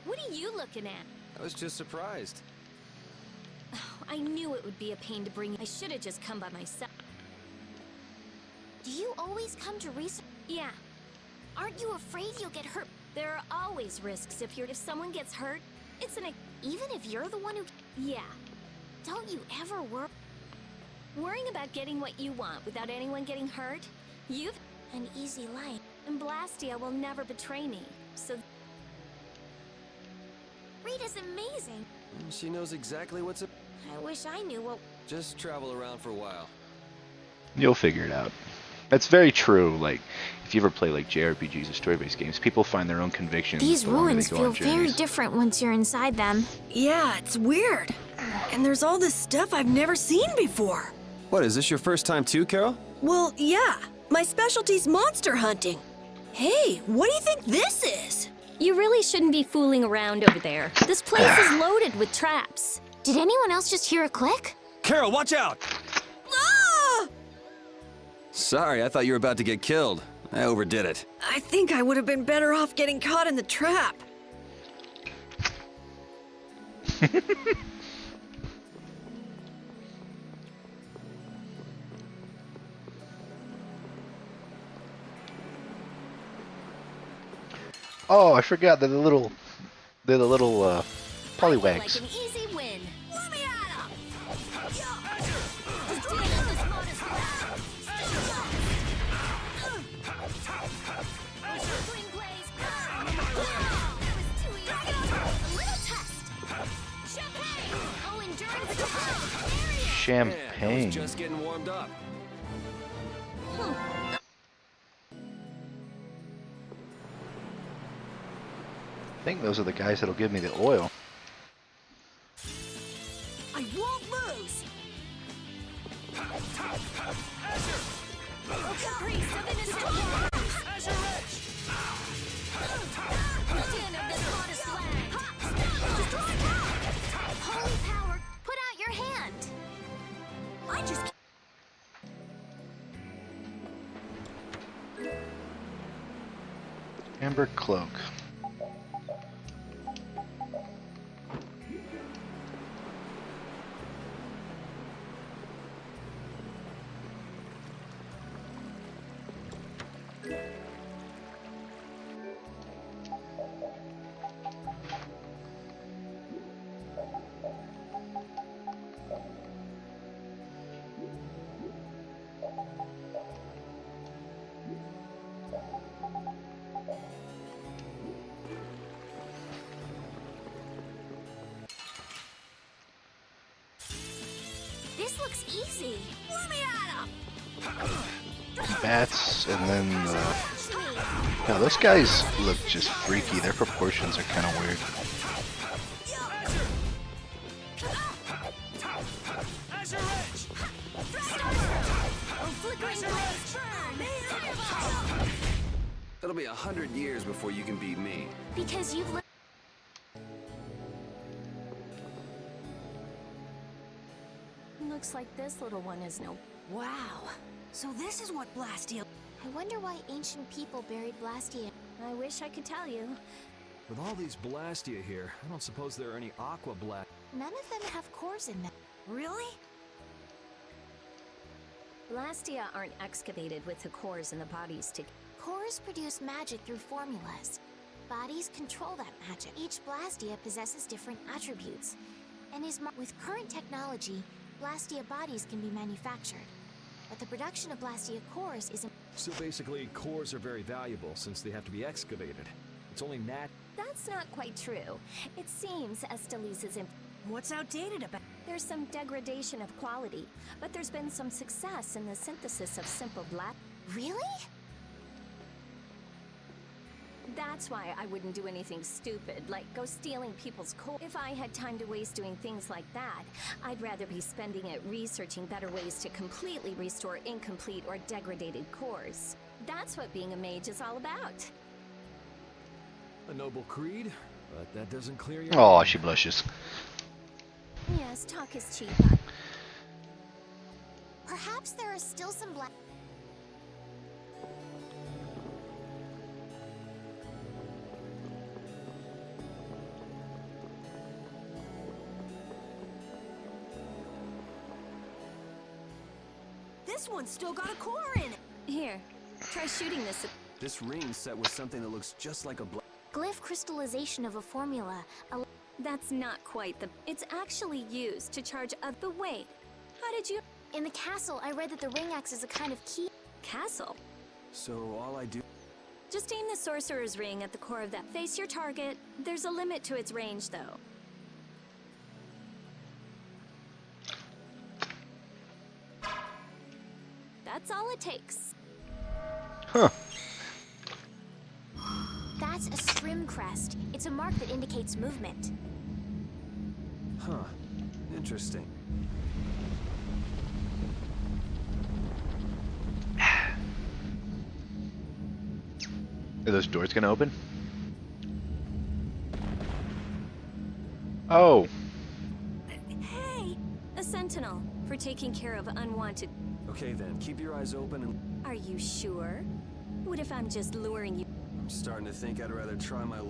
What are you looking at? I was just surprised. I knew it would be a pain to bring. I should have just come by myself. Do you always come to research? Yeah, Aren't you afraid you'll get hurt? there are always risks if someone gets hurt. It's an... Even if you're the one who... Yeah. Don't you ever worry? Worrying about getting what you want without anyone getting hurt? You've... An easy life. And Blastia will never betray me, so... Rita's amazing. She knows exactly what's up. I wish I knew what... Just travel around for a while. You'll figure it out. That's very true. Like, if you ever play like JRPGs or story-based games, people find their own convictions. These the longer they ruins go feel on very journeys. different once you're inside them. Yeah, it's weird. And there's all this stuff I've never seen before. What, is this your first time too, Carol? Well, yeah. My specialty's monster hunting. Hey, what do you think this is? You really shouldn't be fooling around over there. This place is loaded with traps. Did anyone else just hear a click? Carol, watch out! Ah! Sorry, I thought you were about to get killed. I overdid it. I think I would have been better off getting caught in the trap. Oh, I forgot they're the little pollywags. Like an easy win. Let me at him! Just doing it the smartest way. Swing plays. That was too easy. A little test. Champagne. Oh, endurance. There he is. Yeah, I Champagne. was just getting warmed up. I think those are the guys that'll give me the oil. I won't lose. Priest of innocent Den of the smartest land. Holy power, put out your hand. I just... Amber cloak. looks easy. Let me at him! Bats, and then no, those guys look just freaky. Their proportions are kind of weird. Azure Edge! Oh, flickering blaze burn! It'll be 100 years before you can beat me. Because you've learned. Looks like this little one is no. Wow. So this is what Blastia. I wonder why ancient people buried Blastia. I wish I could tell you. With all these Blastia here, I don't suppose there are any Aqua Blast. None of them have cores in them. Really? Blastia aren't excavated with the cores in the bodies to... Cores produce magic through formulas. Bodies control that magic. Each Blastia possesses different attributes, and with current technology, Blastia bodies can be manufactured. But the production of Blastia cores is... So basically, cores are very valuable since they have to be excavated. It's only That's not quite true. It seems Estelisa's... What's outdated about? There's some degradation of quality, but there's been some success in the synthesis of simple black. Really? That's why I wouldn't do anything stupid, like go stealing people's core. If I had time to waste doing things like that, I'd rather be spending it researching better ways to completely restore incomplete or degraded cores. That's what being a mage is all about. a noble creed, but that doesn't clear your... Oh, she blushes. Yes, talk is cheap. Perhaps there are still some black... This one's still got a core in it. Here, try shooting this at... This ring's set with something that looks just like a Glyph crystallization of a formula. That's not quite the... It's actually used to charge up the weight. How did you... In the castle, I read that the ring acts as a kind of key. Castle? So all I do... Just aim the sorcerer's ring at the core of that. Face your target. There's a limit to its range, though. That's all it takes. Huh. That's a strim crest. It's a mark that indicates movement. Huh. Interesting. Are those doors gonna open? Oh. Hey! A sentinel, for taking care of unwanted... Okay then, keep your eyes open and... Are you sure? What if I'm just luring you? I'm starting to think I'd rather try my...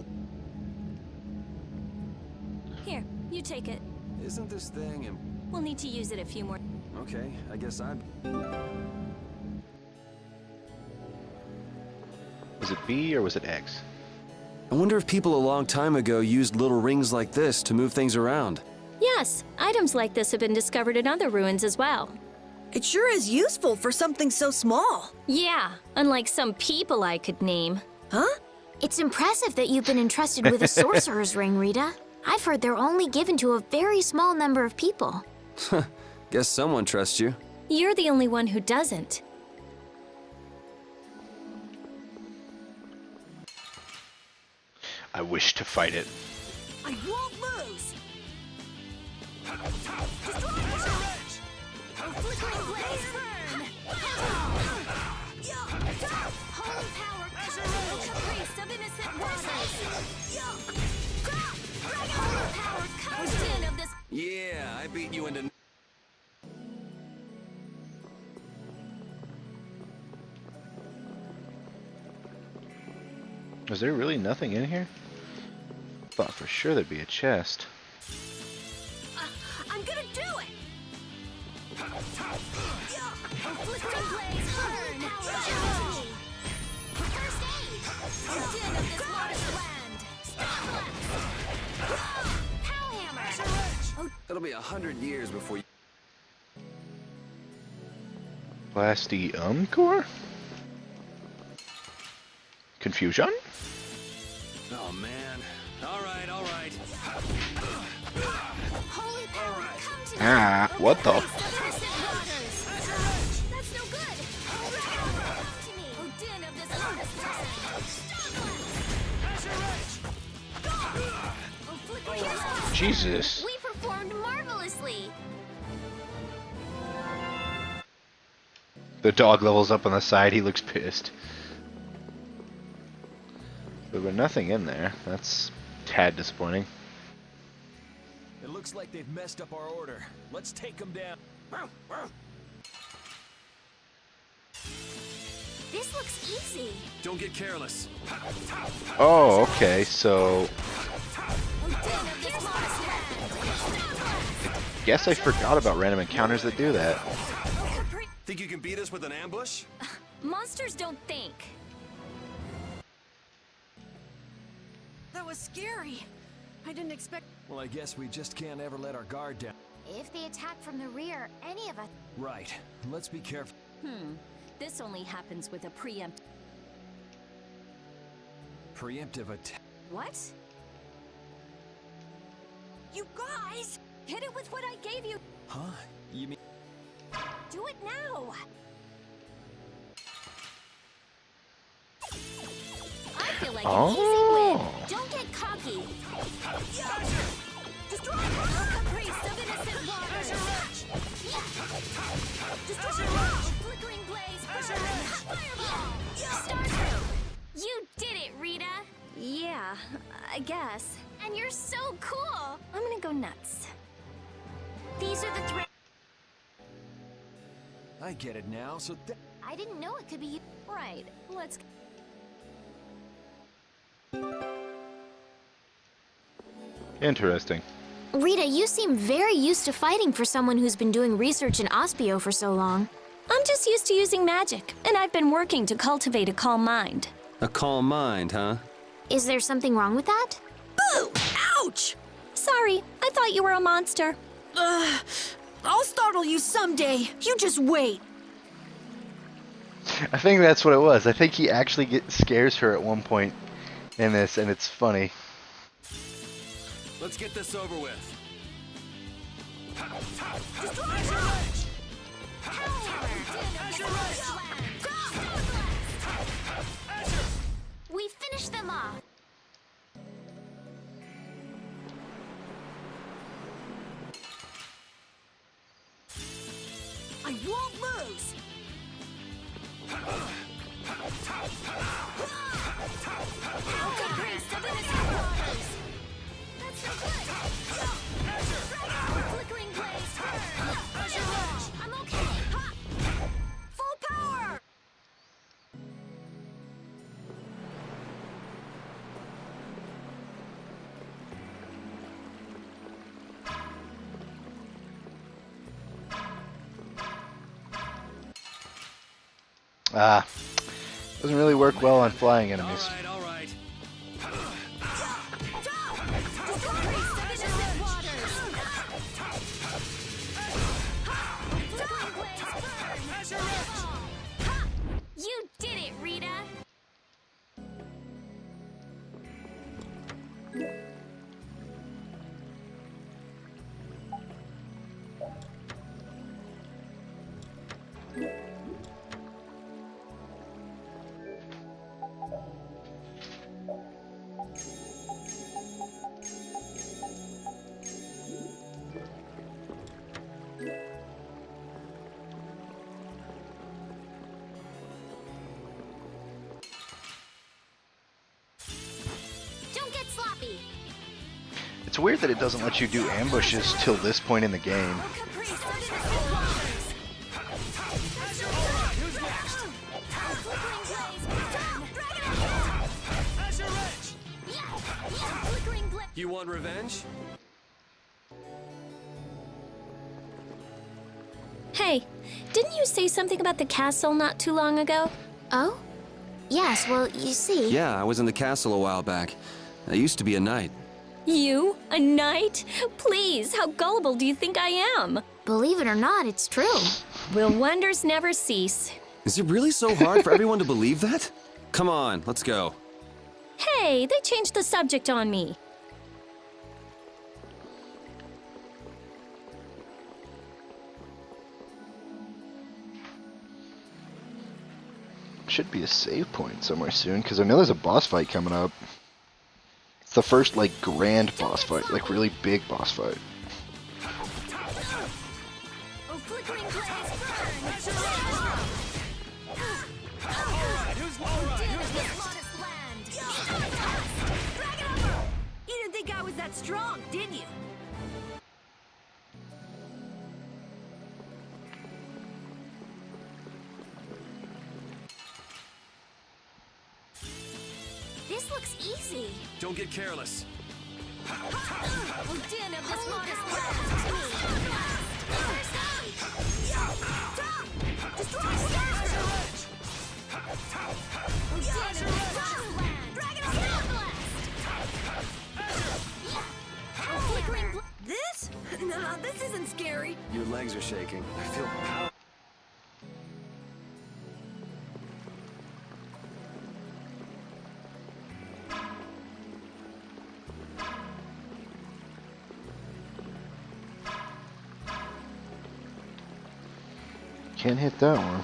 Here, you take it. Isn't this thing and... We'll need to use it a few more... Okay, I guess I'd... Was it B or was it X? I wonder if people a long time ago used little rings like this to move things around. Yes, items like this have been discovered in other ruins as well. It sure is useful for something so small. Yeah, unlike some people I could name. Huh? It's impressive that you've been entrusted with a sorcerer's ring, Rita. I've heard they're only given to a very small number of people. Guess someone trusts you. You're the only one who doesn't. I wish to fight it. I won't lose. Flickering blaze burn! Holy power, caprice of innocent waters! Holy power, comes in of this... Yeah, I beat you into... Was there really nothing in here? Thought for sure there'd be a chest. I'm gonna do it! Flickering blaze burn! First aid! Din of this water's land! Pow hammer! It'll be 100 years before you... Blasty core? Confusion? Oh, man. All right, all right. Holy power, come to Ah, what the? innocent Jesus. We performed marvelously. The dog levels up on the side. He looks pissed. There was nothing in there. That's tad disappointing. It looks like they've messed up our order. Let's take them down. This looks easy. Don't get careless. Oh, okay, so... Guess I forgot about random encounters that do that. Think you can beat us with an ambush? Monsters don't think. That was scary. I didn't expect. Well, I guess we just can't ever let our guard down. If they attack from the rear, any of us... Right. Let's be careful. This only happens with a preempt. Preemptive attack. What? You guys! Hit it with what I gave you. Huh? You mean... Do it now. I feel like Oh. an easy win. Don't get cocky. Destroy caprice of innocent waters. Destroy flickering blaze. Fireball. Starship. You did it, Rita. Yeah, I guess. And you're so cool. I'm gonna go nuts. These are the threats. I get it now, so I didn't know it could be you. Right, let's... Interesting. Rita, you seem very used to fighting for someone who's been doing research in Ospio for so long. I'm just used to using magic, and I've been working to cultivate a calm mind. A calm mind, huh? Is there something wrong with that? Boo! Ouch! Sorry, I thought you were a monster. I'll startle you someday. You just wait. I think that's what it was. I think he actually scares her at one point in this, and it's funny. Let's get this over with. We finished them off. I won't lose. Caprice of innocent waters. That's so good. Flickering blaze. I'm okay. Full power. Doesn't really work well on flying enemies. All right. You did it, Rita. Don't get sloppy. It's weird that it doesn't let you do ambushes till this point in the game. Caprice of innocent waters. Flickering blaze. You want revenge? Hey, didn't you say something about the castle not too long ago? Oh? Yes, well, you see... Yeah, I was in the castle a while back. I used to be a knight. You? A knight? Please, how gullible do you think I am? Believe it or not, it's true. Will wonders never cease? Is it really so hard for everyone to believe that? Come on, let's go. Hey, they changed the subject on me. Should be a save point somewhere soon, because I know there's a boss fight coming up. the first, like, grand boss fight, like, really big boss fight. Oh, flickering blaze burn! Din of this modest land! Drag it over! You didn't think I was that strong, did you? This looks easy. Don't get careless. Oh, din of this modest land! Destroy Star! Oh, din of this modest land! Drag it over! Oh, flickering This? Nah, this isn't scary. Your legs are shaking. I feel power. Can't hit that one.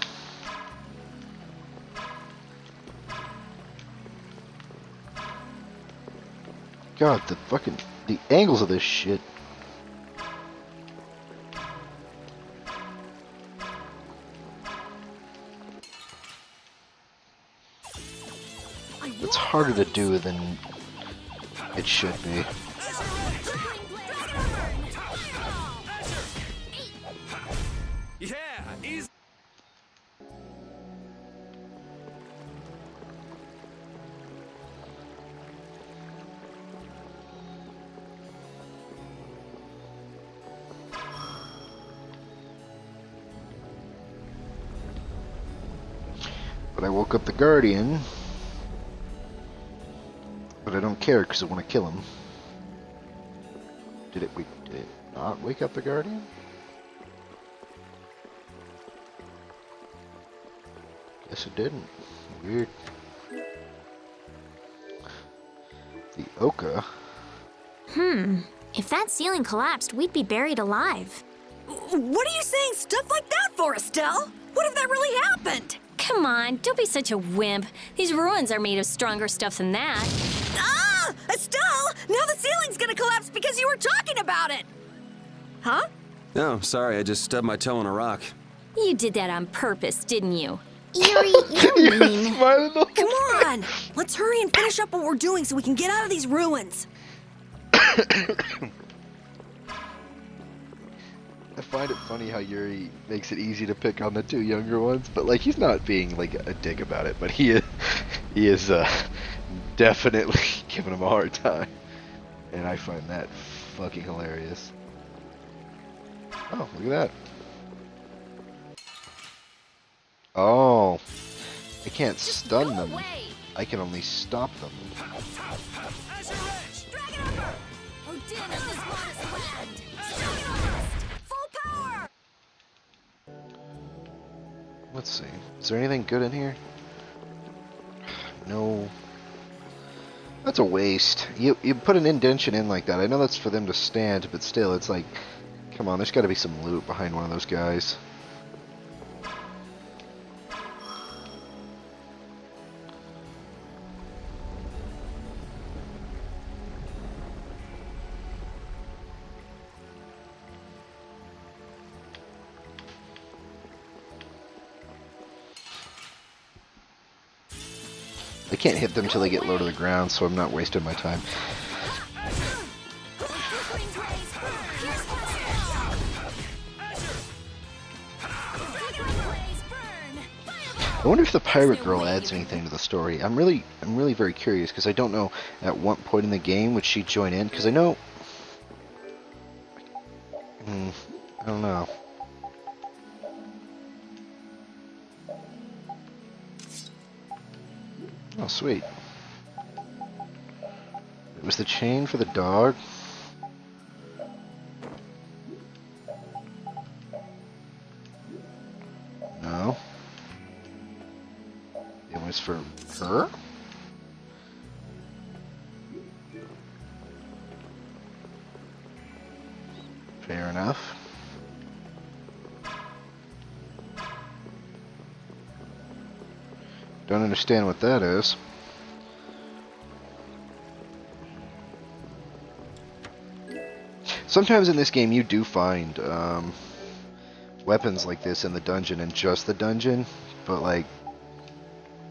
God, the angles of this shit. It's harder to do than it should be. Yeah, easy. But I woke up the Guardian. But I don't care because I want to kill him. Did it not wake up the Guardian? Guess it didn't. Weird. The Oka. If that ceiling collapsed, we'd be buried alive. What are you saying stuff like that for, Estelle? What if that really happened? Come on, don't be such a wimp. These ruins are made of stronger stuff than that. Ah! Estelle! Now the ceiling's gonna collapse because you were talking about it! Huh? No, sorry, I just stubbed my toe on a rock. You did that on purpose, didn't you? Yuri, you're mean. Smiling the Come whole on! Let's hurry and finish up what we're doing so we can get out of these ruins. I find it funny how Yuri makes it easy to pick on the two younger ones, but like he's not being like a dick about it, but he is definitely giving them a hard time, and I find that fucking hilarious. Oh, look at that! Oh, I can't stun them. I can only stop them. Oh, din of this modest land! Strike full power! Let's see. Is there anything good in here? No. That's a waste. You put an indention in like that. I know that's for them to stand, but still, it's like, come on, there's got to be some loot behind one of those guys. I can't hit them till they get low to the ground, so I'm not wasting my time. I wonder if the pirate girl adds anything to the story. I'm really very curious because I don't know at what point in the game would she join in, because I know. I don't know. Oh, sweet. It was the chain for the dog. No. It was for her? Fair enough. Don't understand what that is. Sometimes in this game you do find weapons like this in the dungeon and just the dungeon, but like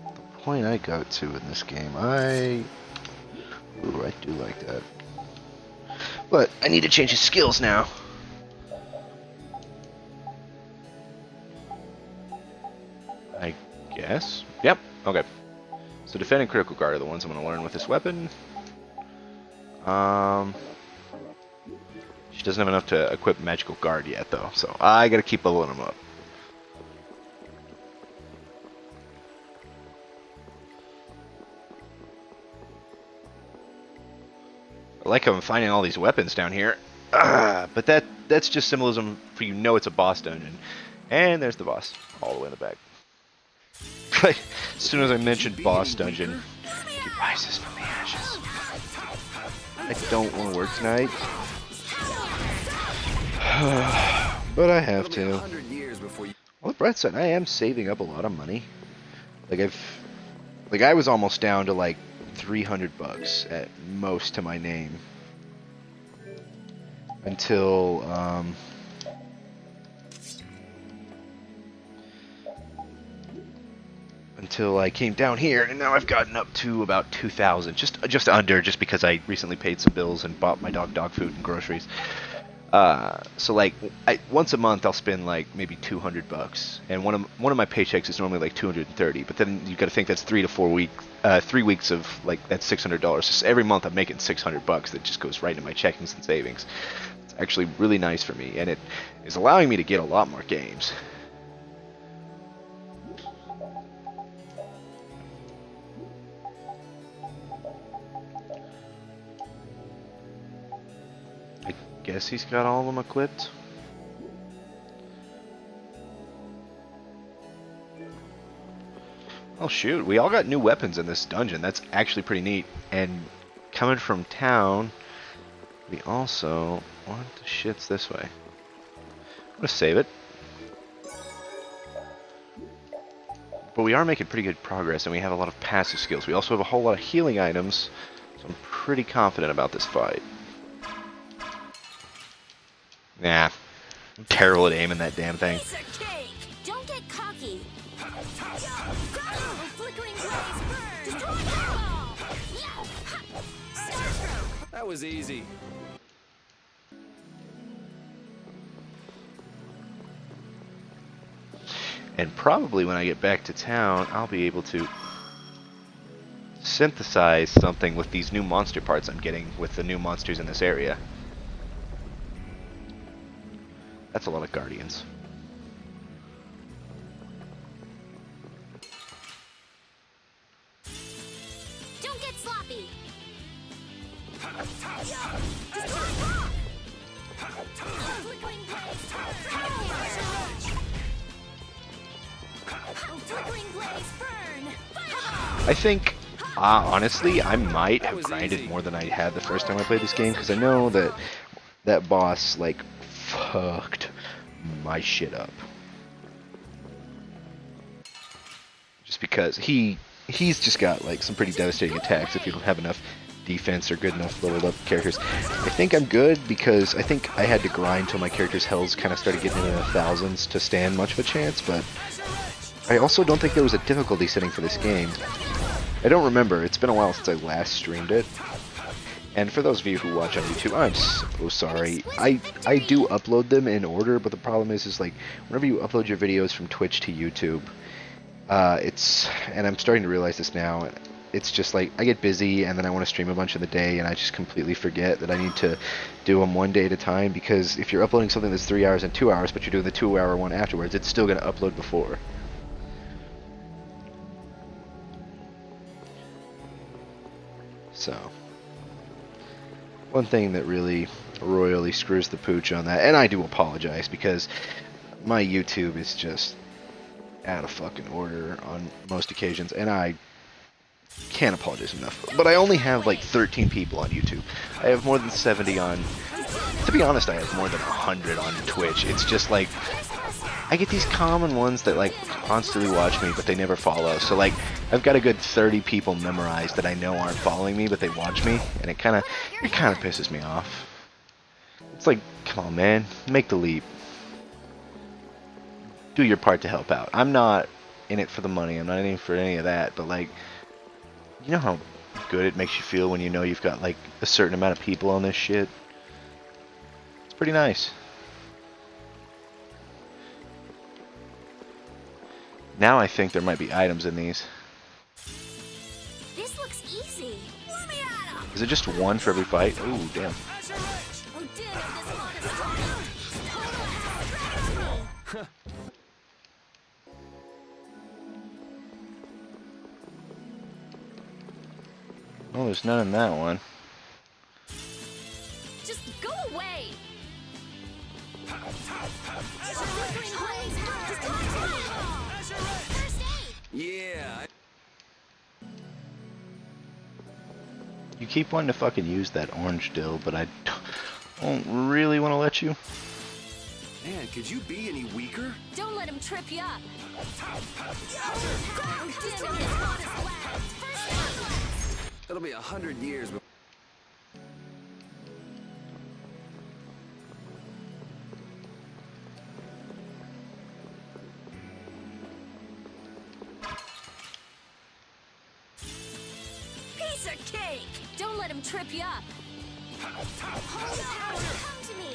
the point I got to in this game, I do like that. But I need to change his skills now. I guess. Yep. Okay. So defend and critical guard are the ones I'm going to learn with this weapon. She doesn't have enough to equip magical guard yet, though, so I got to keep leveling them up. I like how I'm finding all these weapons down here, but that's just symbolism for you know it's a boss dungeon. And there's the boss, all the way in the back. As soon as I mentioned boss dungeon, he rises from the ashes. I don't want to work tonight, but I have to. On the bright side, I am saving up a lot of money. Like I was almost down to like $300 at most to my name until I came down here, and now I've gotten up to about 2,000, just under, just because I recently paid some bills and bought my dog food and groceries. So like once a month I'll spend like maybe $200, and one of my paychecks is normally like $230. But then you got to think that's 3 weeks of like that's $600. So every month I'm making $600 that just goes right into my checkings and savings. It's actually really nice for me, and it is allowing me to get a lot more games. Guess he's got all of them equipped. Oh shoot, we all got new weapons in this dungeon. That's actually pretty neat. And coming from town, we also... What the shit's this way? I'm gonna save it. But we are making pretty good progress, and we have a lot of passive skills. We also have a whole lot of healing items, so I'm pretty confident about this fight. Nah, I'm terrible at aiming that damn thing. Don't get cocky. That was easy. And probably when I get back to town, I'll be able to synthesize something with these new monster parts I'm getting with the new monsters in this area. That's a lot of guardians. Don't get sloppy. I think, honestly, I might have grinded more than I had the first time I played this game, because I know that that boss, like, fucked my shit up. Just because he's just got like some pretty devastating attacks if you don't have enough defense or good enough leveled up characters. I think I'm good because I think I had to grind till my character's health kind of started getting into the thousands to stand much of a chance, but I also don't think there was a difficulty setting for this game. I don't remember. It's been a while since I last streamed it. And for those of you who watch on YouTube, I'm so sorry. I do upload them in order, but the problem is like whenever you upload your videos from Twitch to YouTube, and I'm starting to realize this now, it's just like I get busy and then I want to stream a bunch of the day and I just completely forget that I need to do them one day at a time, because if you're uploading something that's 3 hours and 2 hours, but you're doing the 2-hour one afterwards, it's still going to upload before. So... one thing that really royally screws the pooch on that, and I do apologize because my YouTube is just out of fucking order on most occasions, and I can't apologize enough. But I only have like 13 people on YouTube. I have more than 70 on... To be honest, I have more than 100 on Twitch. It's just like... I get these common ones that like constantly watch me, but they never follow. So like, I've got a good 30 people memorized that I know aren't following me, but they watch me, and it kind of pisses me off. It's like, come on, man, make the leap. Do your part to help out. I'm not in it for the money. I'm not in it for any of that. But like, you know how good it makes you feel when you know you've got like a certain amount of people on this shit. It's pretty nice. Now I think there might be items in these. This looks easy. Let me at him! Is it just one for every fight? Ooh, damn. Oh, damn it, this monster's total ass. Oh, there's none in that one. Just go away! First aid! Yeah. You keep wanting to fucking use that orange dill, but I don't really want to let you. Man, could you be any weaker? Don't let him trip you up! It'll be 100 years before. Piece of cake! Don't let him trip you up! Come to me.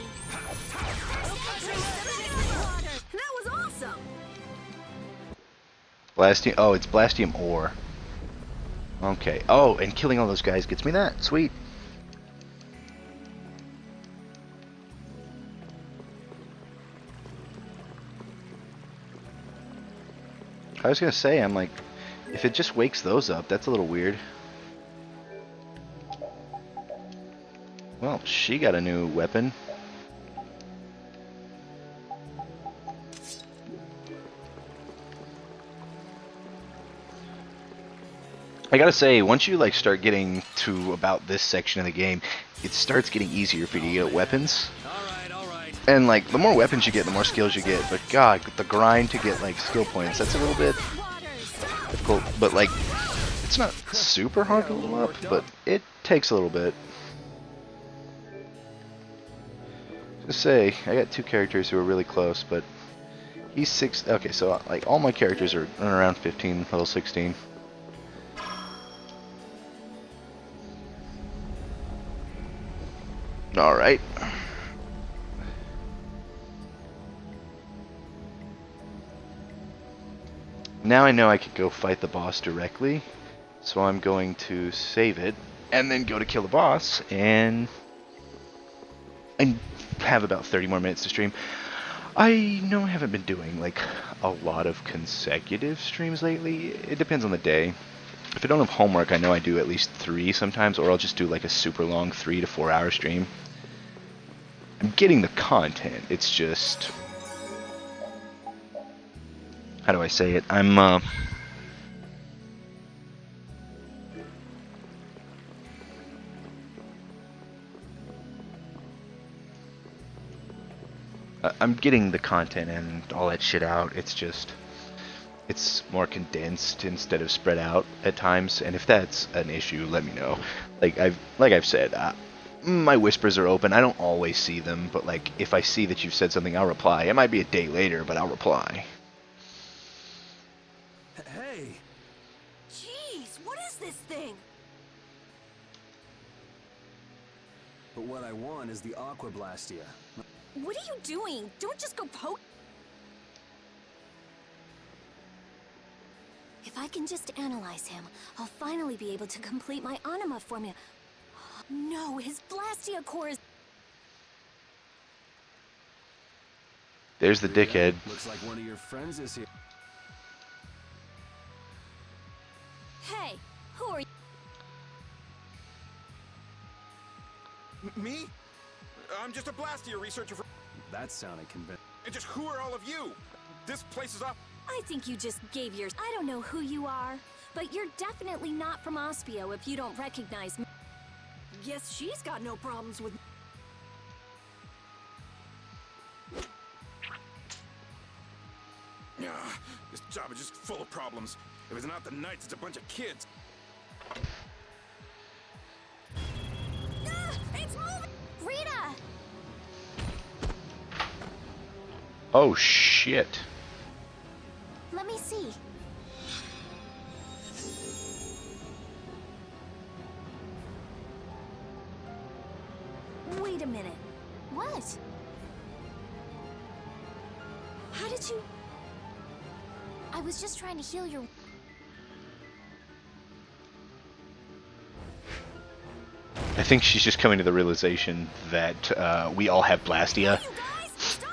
That was awesome! Blastium. Oh, it's Blastium ore. Okay. Oh, and killing all those guys gets me that. Sweet. I was gonna say, I'm like, if it just wakes those up, that's a little weird. Well, she got a new weapon. I gotta say, once you like start getting to about this section of the game, it starts getting easier for you to get weapons. All right. And like, the more weapons you get, the more skills you get. But God, the grind to get like skill points, that's a little bit difficult. But like, it's not super hard to level up, but it takes a little bit. Just say, I got two characters who are really close, but he's 6. Okay, so like all my characters are around 15, level 16. Alright. Now I know I could go fight the boss directly, so I'm going to save it, and then go to kill the boss, and have about 30 more minutes to stream. I know I haven't been doing like a lot of consecutive streams lately. It depends on the day. If I don't have homework, I know I do at least 3 sometimes, or I'll just do like a super long 3 to 4 hour stream. I'm getting the content, it's just... How do I say it? I'm getting the content and all that shit out. It's just, it's more condensed instead of spread out at times. And if that's an issue, let me know. Like I've said, my whispers are open. I don't always see them, but like if I see that you've said something, I'll reply. It might be a day later, but I'll reply. Hey, Jeez, what is this thing? but what I want is the Aqua Blastia. What are you doing? Don't just go poke. If I can just analyze him, I'll finally be able to complete my anima formula. No, his Blastia core is... There's the dickhead. Looks like one of your friends is here. Hey, who are you? Me? I'm just a Blastia researcher for... That sounded convincing. And just who are all of you? This place is up. I think you just gave your... I don't know who you are, but you're definitely not from Ospio if you don't recognize me. Guess she's got no problems with... Yeah, this job is just full of problems. If it's not the Knights, it's a bunch of kids. Ah, it's moving! Rita! Oh shit. Let me see. Wait a minute. What? How did you... I was just trying to heal your... I think she's just coming to the realization that we all have Blastia. You guys, stop!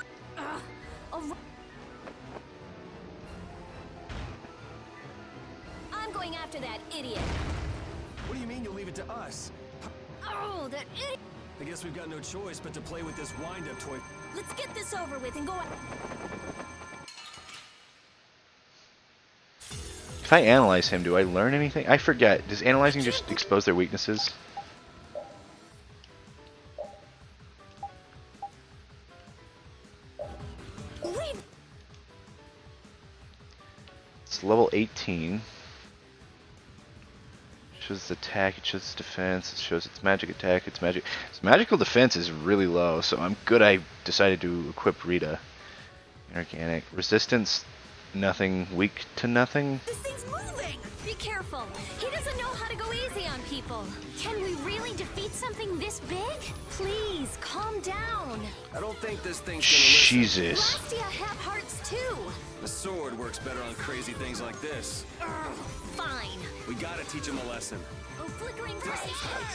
I'm going after that idiot. What do you mean you'll leave it to us? Oh, that idiot! I guess we've got no choice but to play with this wind-up toy. Let's get this over with and go on. If I analyze him, do I learn anything? I forget. Does analyzing just expose their weaknesses? Wait! It's level 18. It shows its attack, it shows its defense, it shows its magic attack, its magical defense is really low, so I'm good I decided to equip Rita. Inorganic. Resistance, nothing. Weak to nothing. This thing's moving! Be careful. He doesn't know how to go easy on people. Can we really defeat something this big? Please, calm down. I don't think this thing's gonna listen. Jesus. Blastia have hearts too. The sword works better on crazy things like this. Ugh, fine. We gotta teach him a lesson. Oh, flickering blaze, burn!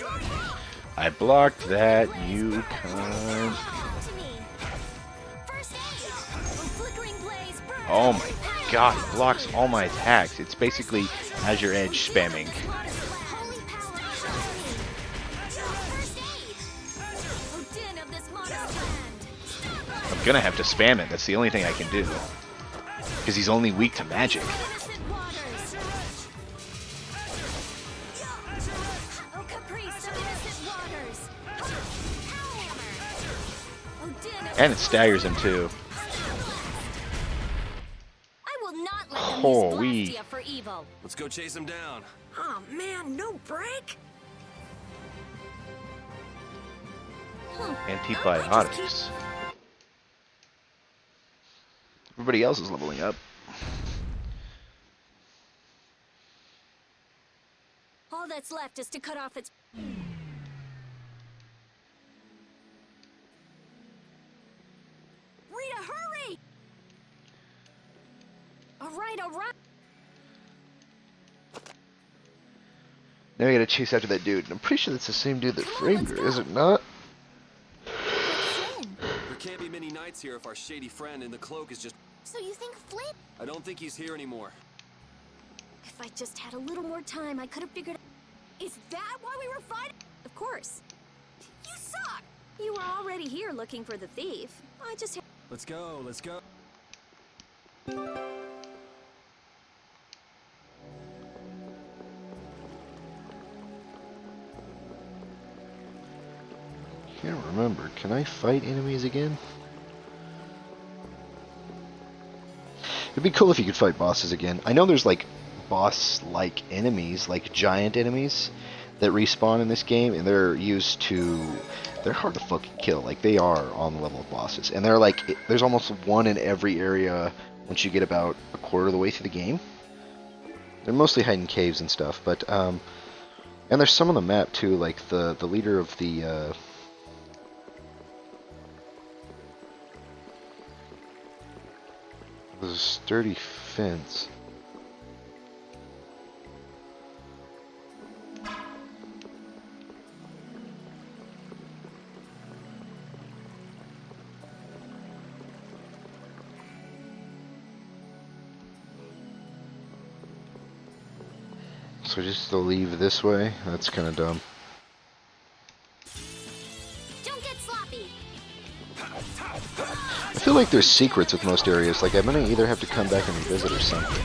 Fireball! I blocked that, you cunt. Oh my god, it blocks all my attacks. It's basically Azure Edge spamming. I'm gonna have to spam it, that's the only thing I can do. Because he's only weak to magic. And it staggers him too. I will not let them Holy. use Blastia for evil. Let's go chase him down. Oh man, no break? Antibiotics. Everybody else is leveling up. All that's left is to cut off its... Rita, hurry! All right, all right. Now we gotta chase after that dude. And I'm pretty sure that's the same dude that framed her, is it not? There can't be many nights here if our shady friend in the cloak is just... So you think Flynn? I don't think he's here anymore. If I just had a little more time, I could have figured... Is that why we were fighting? Of course. You suck! You were already here looking for the thief. I just... Let's go, let's go. Can't remember. Can I fight enemies again? It'd be cool if you could fight bosses again. I know there's like boss-like enemies, like giant enemies that respawn in this game, and they're used to... They're hard to fucking kill. Like, they are on the level of bosses. And they're like... There's almost one in every area once you get about a quarter of the way through the game. They're mostly hiding caves and stuff, but... And there's some on the map, too, like the leader of the... There's a sturdy fence. So just to leave this way? That's kind of dumb. Don't get sloppy. I feel like there's secrets with most areas, like I'm gonna either have to come back and revisit or something.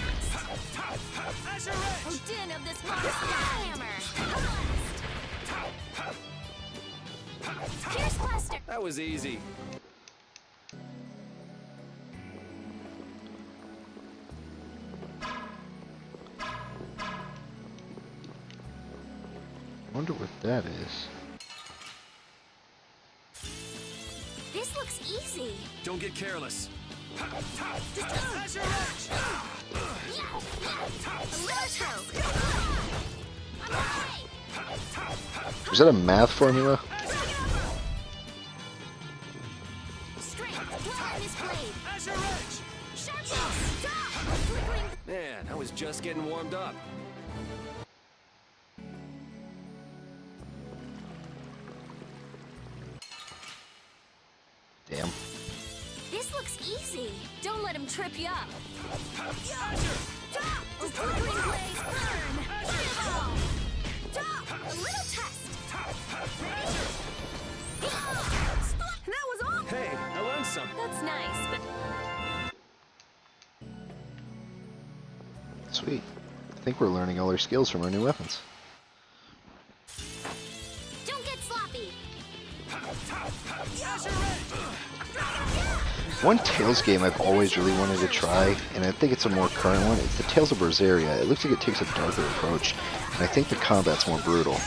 Odin of this monster hammer! Pierce Cluster. That was easy. I wonder what that is. easy. Don't get careless. Azure Edge! Yeah, a little toast. I'm away. Is that a math formula? Strength, draw this blade. Azure Edge! Sharpness, stop. Flickering. Man, I was just getting warmed up. Damn. This looks easy. Don't let him trip you up. Stop. A flickering blaze burn. Fireball. Stop. A little test. That was all. Hey, I learned something. That's nice, but Sweet. I think we're learning all our skills from our new weapons. Don't get sloppy. Azure Edge! One Tales game I've always really wanted to try, and I think it's a more current one, it's the Tales of Vesperia. It looks like it takes a darker approach, and I think the combat's more brutal.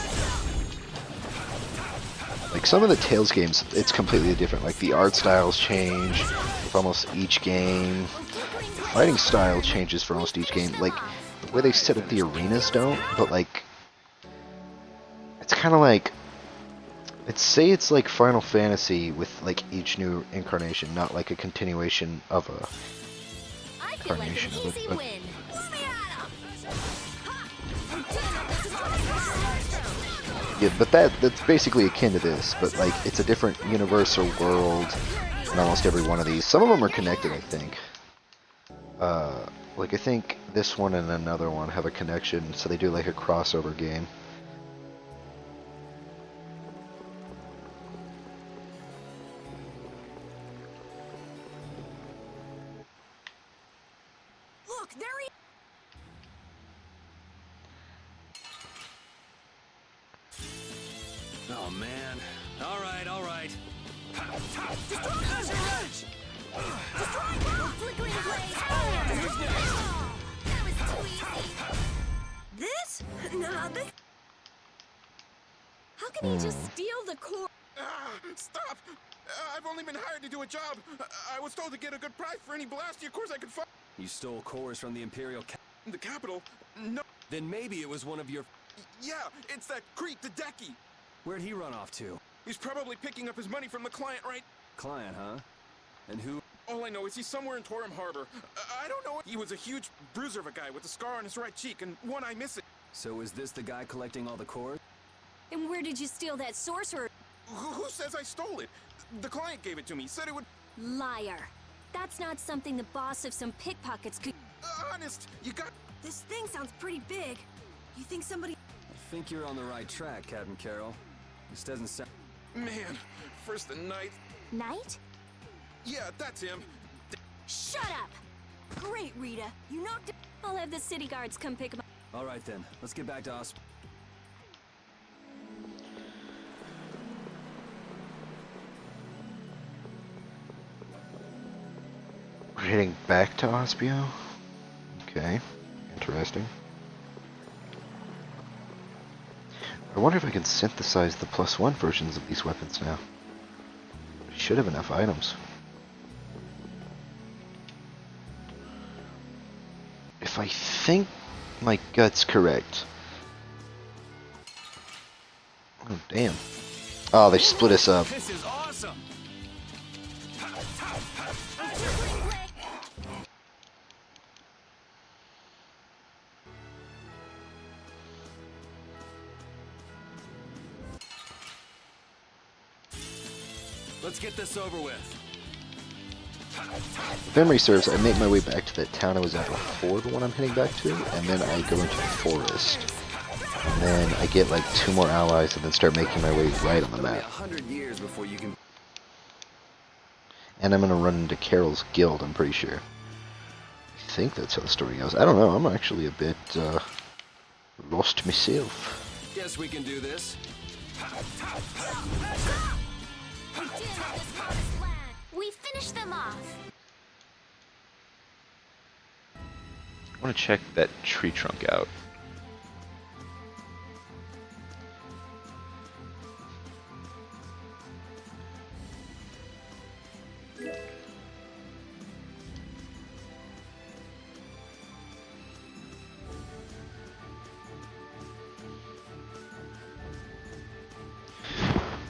Like some of the Tales games, it's completely different. Like the art styles change for almost each game. The fighting style changes for almost each game. Like the way they set up the arenas don't, but like it's kind of like it's like Final Fantasy with like each new incarnation, not like a continuation of a I feel like an incarnation of easy it. But win. Let me at him. yeah, but that's basically akin to this, but like it's a different universe or world in almost every one of these. Some of them are connected, I think. Like I think this one and another one have a connection, so they do like a crossover game. Look, there he. Oh, man. All right, all right. Azure Edge! Flickering blaze. That was too easy. This? Nah, this. how can he just steal the core? Stop! I've only been hired to do a job. I was told to get a good price for any Blastia cores I could find. You stole cores from the Imperial The capital? No. Then maybe it was one of your... Yeah, it's that creep, the Decky. Where'd he run off to? He's probably picking up his money from the client, right? Client, huh? And who? All I know is he's somewhere in Torum Harbor. I don't know. He was a huge bruiser of a guy with a scar on his right cheek and one eye missing. So is this the guy collecting all the cores? And where did you steal that sorcerer? Who says I stole it? The client gave it to me. Said it would... Liar. That's not something the boss of some pickpockets could. Honest, you got... This thing sounds pretty big. You think somebody? I think you're on the right track, Captain Carroll. This doesn't sound... Man, first the night. Knight? Yeah, that's him. Shut up! Great, Rita. You knocked it. I'll have the city guards come pick him up. All right, then. Let's get back to us. We're heading back to Ospio? Okay, interesting. I wonder if I can synthesize the +1 versions of these weapons now. I should have enough items. If I think my gut's correct. Oh, damn. Oh, they split us up. This is awesome! Let's get this over with. If memory serves, I make my way back to that town I was at before the one I'm heading back to, and then I go into the forest. And then I get like 2 more allies and then start making my way right on the It'll be map. 100 years before you can... And I'm gonna run into Carol's guild, I'm pretty sure. I think that's how the story goes. I don't know, I'm actually a bit, lost myself. Guess we can do this. We finished them off. I want to check that tree trunk out.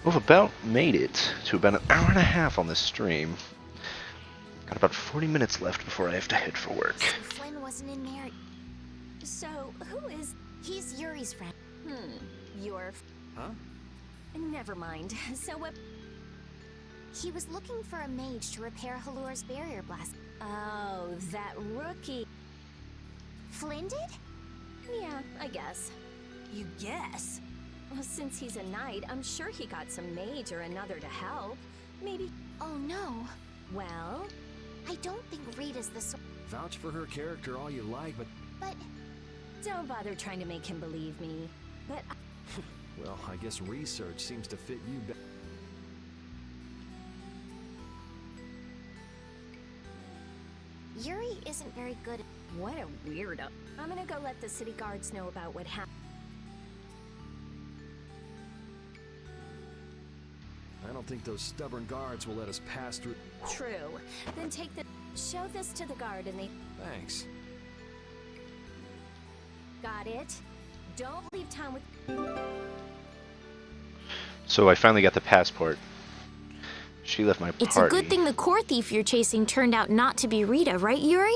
We've about made it to about an hour and a half on this stream. Got about 40 minutes left before I have to head for work. So Flynn wasn't in there. So, who is... He's Yuri's friend. Your... Huh? Never mind. So what... He was looking for a mage to repair Halur's barrier blast. Oh, that rookie. Flynn did? Yeah, I guess. You guess? Well, since he's a knight, I'm sure he got some mage or another to help. Maybe... Oh no. Well... I don't think Rita's the sort. Vouch for her character all you like, but... But Don't bother trying to make him believe me. But... Well, I guess research seems to fit you better. Yuri isn't very good at... What a weirdo. I'm gonna go let the city guards know about what happened. I don't think those stubborn guards will let us pass through. True. Then take the... Show this to the guard and they... Thanks. Got it? Don't leave town with... So I finally got the passport. She left my party. It's a good thing the core thief you're chasing turned out not to be Rita, right, Yuri?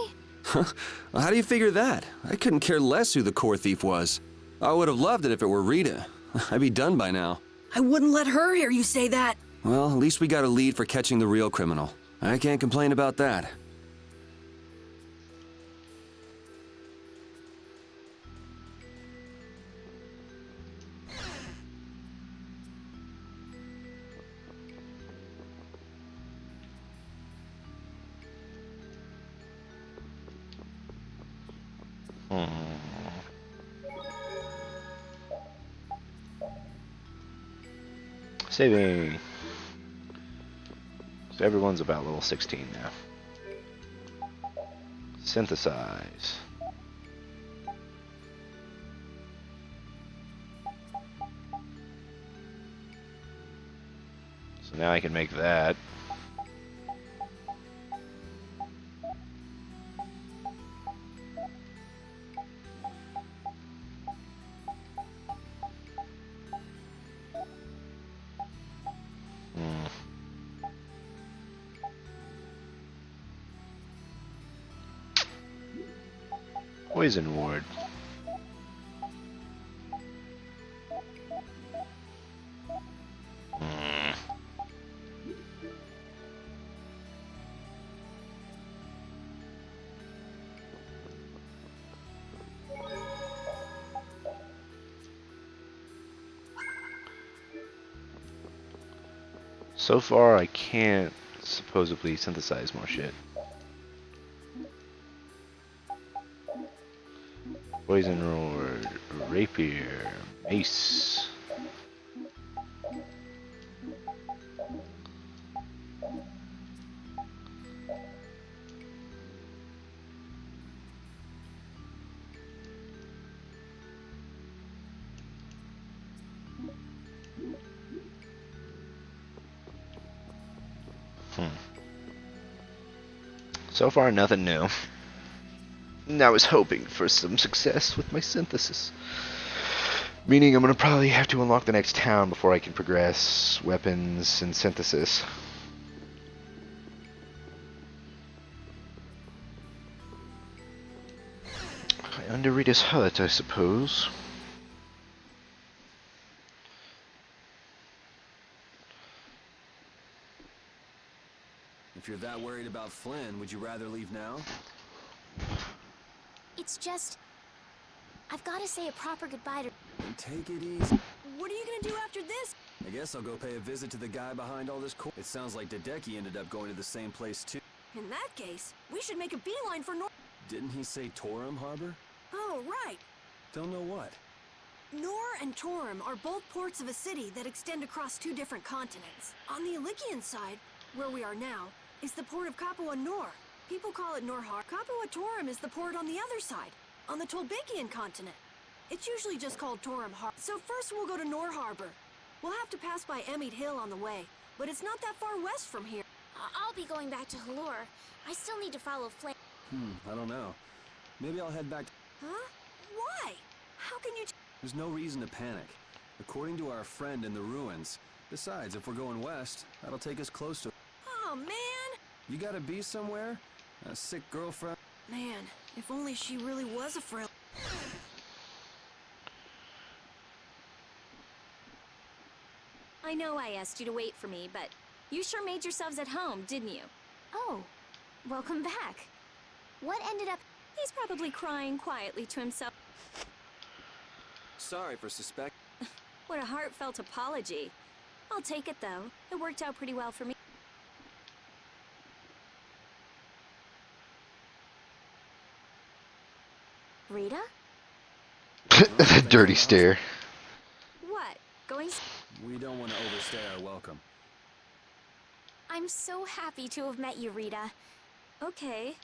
Well, how do you figure that? I couldn't care less who the core thief was. I would have loved it if it were Rita. I'd be done by now. I wouldn't let her hear you say that. Well, at least we got a lead for catching the real criminal. I can't complain about that. Saving. So everyone's about level 16 now. Synthesize. So now I can make that. Poison ward. So far, I can't supposedly synthesize more shit. Poison Roar, Rapier, Mace. So far, nothing new. And I was hoping for some success with my synthesis. Meaning I'm going to probably have to unlock the next town before I can progress weapons and synthesis. Under Rita's hut, I suppose. If you're that worried about Flynn, would you rather leave now? It's just... I've got to say a proper goodbye to... Then take it easy. What are you gonna do after this? I guess I'll go pay a visit to the guy behind all this It sounds like Hideki ended up going to the same place too. In that case, we should make a beeline for Nor... Didn't he say Torum Harbor? Oh, right. Don't know what. Nor and Torum are both ports of a city that extend across two different continents. On the Ilikian side, where we are now, is the port of Capua Nor. People call it Norhar. Capua Torum is the port on the other side, on the Tolbekian continent. It's usually just called Torum Harbor. So first we'll go to Nor Harbor. We'll have to pass by Emmett Hill on the way, but it's not that far west from here. I'll be going back to Halur. I still need to follow Flynn. I don't know. Maybe I'll head back to... Huh? Why? How can you... There's no reason to panic. According to our friend in the ruins, Besides, if we're going west, that'll take us close to... Oh, man! You gotta be somewhere? A sick girlfriend? Man, if only she really was a frail... I know I asked you to wait for me, but you sure made yourselves at home, didn't you? Oh, welcome back. What ended up... He's probably crying quietly to himself. Sorry for suspect. What a heartfelt apology. I'll take it, though. It worked out pretty well for me. Rita? The dirty stare. What? Going... We don't want to overstay our welcome. I'm so happy to have met you, Rita. Okay.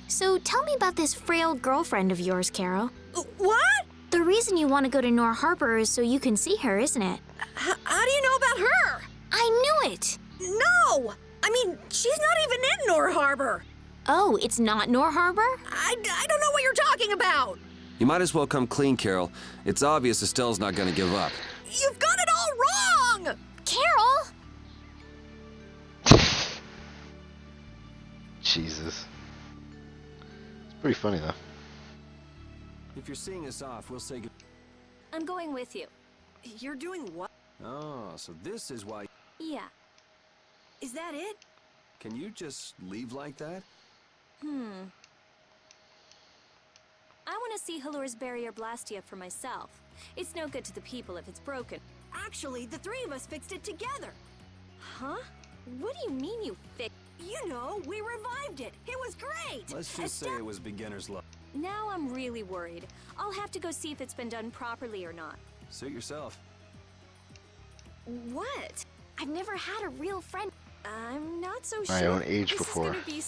So tell me about this frail girlfriend of yours, Carol. What? The reason you want to go to Nor Harbor is so you can see her, isn't it? How do you know about her? I knew it! No! I mean, she's not even in Nor Harbor. Oh, it's not Nor Harbor? I don't know what you're talking about. You might as well come clean, Carol. It's obvious Estelle's not gonna give up. You've got it all wrong! Carol! Jesus. It's pretty funny, though. If you're seeing us off, we'll say good... I'm going with you. You're doing what? Oh, so this is why... Yeah. Is that it? Can you just leave like that? I want to see Halur's barrier Blastia for myself. It's no good to the people if it's broken. Actually, the three of us fixed it together. Huh? What do you mean you fixed? You know, we revived it. It was great. Let's just say it was beginner's luck. Now I'm really worried. I'll have to go see if it's been done properly or not. Suit yourself. What? I've never had a real friend. I'm not so sure. My own age this before. Is gonna be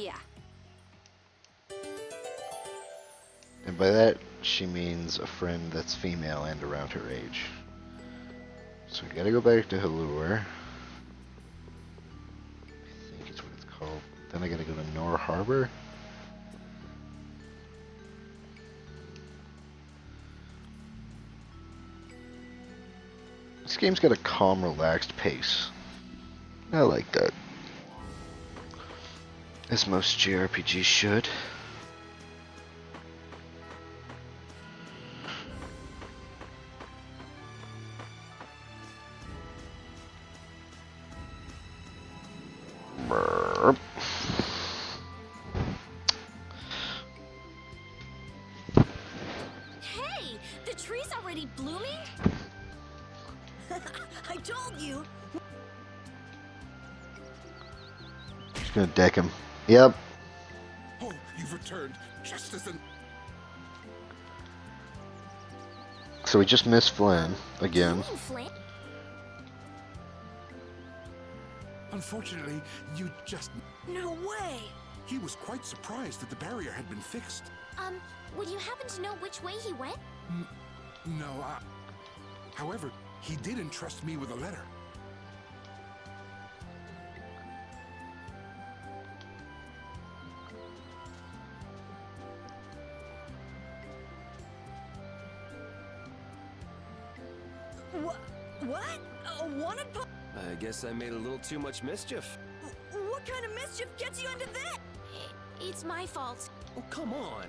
yeah. And by that, she means a friend that's female and around her age. So we gotta go back to Halur. I think it's what it's called. Then I gotta go to Nor Harbor. This game's got a calm, relaxed pace. I like that. As most JRPGs should. Burp. Hey, the tree's already blooming? I told you. Just gonna deck him. Yep. Oh, you've returned just as an... So we just missed Flynn again. Unfortunately, you just... No way. He was quite surprised that the barrier had been fixed. Would you happen to know which way he went? No, however, he did entrust me with a letter. What? A wanted po- I guess I made a little too much mischief. What kind of mischief gets you into this? It's my fault. Oh, come on.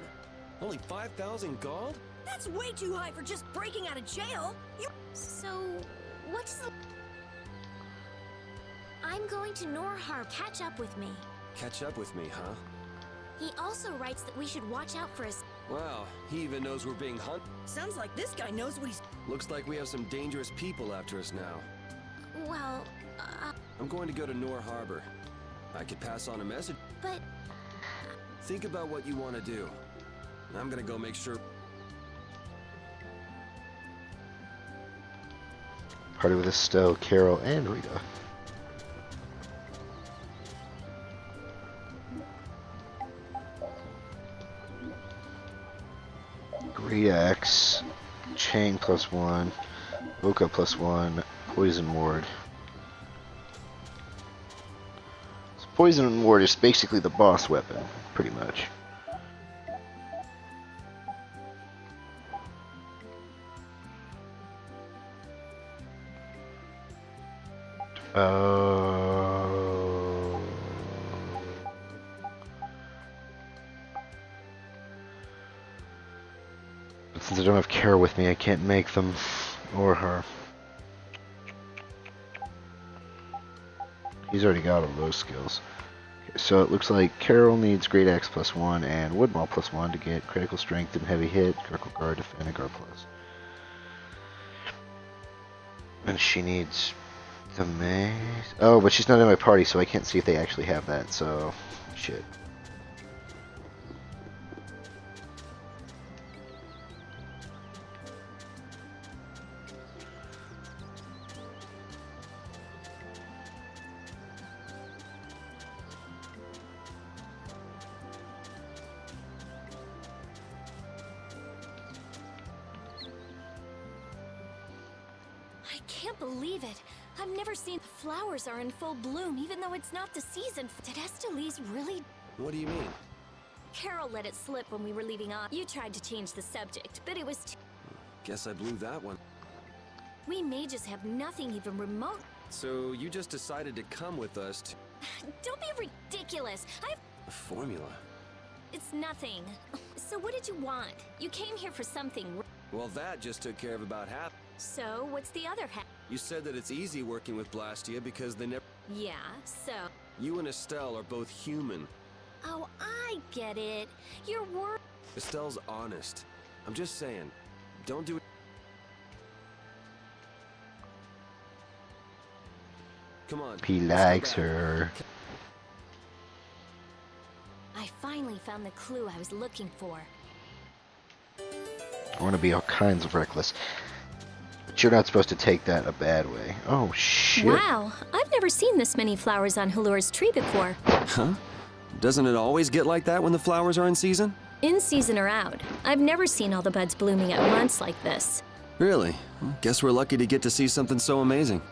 Only 5,000 gold? That's way too high for just breaking out of jail. You... So, what's the... I'm going to Nor Harbor. Catch up with me. Catch up with me, huh? He also writes that we should watch out for us. Wow, he even knows we're being hunted. Sounds like this guy knows what he's... Looks like we have some dangerous people after us now. Well, I'm going to go to Nor Harbor. I could pass on a message. But... Think about what you want to do. I'm gonna go make sure... Party with Estelle, Carol, and Rita. Reacts, Chain +1, Voca +1, Poison Ward. So Poison Ward is basically the boss weapon, pretty much. Oh. But since I don't have Kara with me, I can't make them or her. He's already got all those skills. Okay, so it looks like Carol needs Great Axe +1 and Woodmaw +1 to get critical strength and heavy hit, critical guard, defend, and guard plus. And she needs the maze. Oh, but she's not in my party, so I can't see if they actually have that, so shit. I can't believe it. I've never seen flowers are in full bloom, even though it's not the season. Did Estellise really? What do you mean? Carol let it slip when we were leaving off. You tried to change the subject, but it was Guess I blew that one. we mages have nothing even remote. So you just decided to come with us to Don't be ridiculous. a formula. It's nothing. So what did you want? You came here for something. Well, that just took care of about half. So what's the other half? You said that it's easy working with Blastia because they never. Yeah, so. You and Estelle are both human. Oh, I get it. Your word. Estelle's honest. I'm just saying, don't do it. Come on. He likes her. I finally found the clue I was looking for. I want to be all kinds of reckless. But you're not supposed to take that a bad way. Oh, shit. Wow, I've never seen this many flowers on Halur's tree before. Huh? Doesn't it always get like that when the flowers are in season? In season or out, I've never seen all the buds blooming at once like this. Really? Well, guess we're lucky to get to see something so amazing.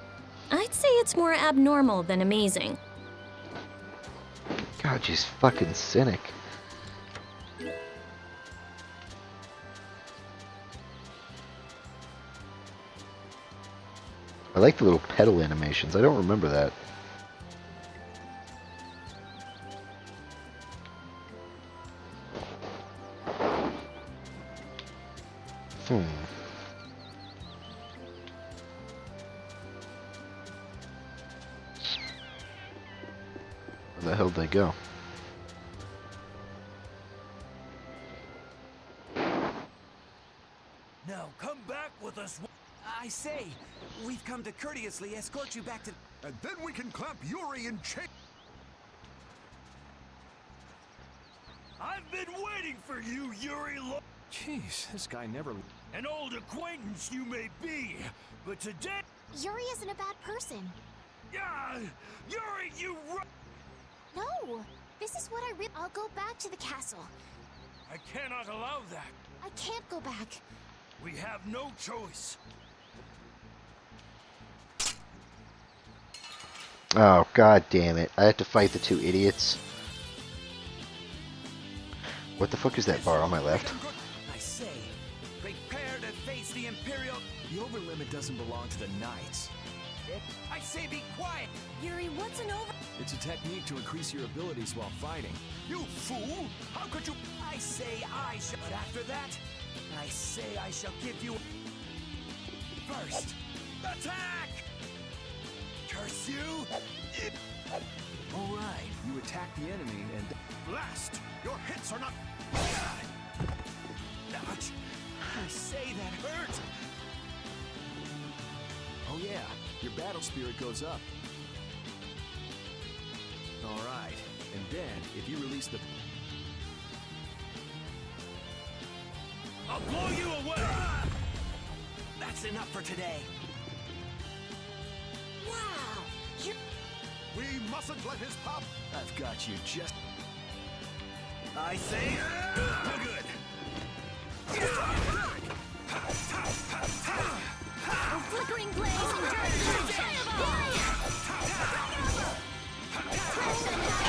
I'd say it's more abnormal than amazing. God, she's fucking cynic. I like the little petal animations. I don't remember that. Where the hell did they go? No, come back with us. I say, we've come to courteously escort you back to... And then we can clap Yuri in chain. I've been waiting for you, Yuri Jeez, this guy never... An old acquaintance you may be, but today... Yuri isn't a bad person. Yuri, you... No, this is what I'll go back to the castle. I cannot allow that. I can't go back. We have no choice. Oh, god damn it. I have to fight the two idiots. What the fuck is that bar on my left? I say, prepare to face the Imperial... The overlimit doesn't belong to the Knights. I say be quiet! Yuri, what's an over... It's a technique to increase your abilities while fighting. You fool! How could you... I say I shall... But after that, I say I shall give you... First, attack! Curse you! All right, you attack the enemy and... Blast! Your hits are not... Ouch! I say that hurt! Oh yeah, your battle spirit goes up. All right, and then if you release the... I'll blow you away! That's enough for today. Wow, you... We mustn't let his pop... I've got you just... I say, no good. A flickering blaze and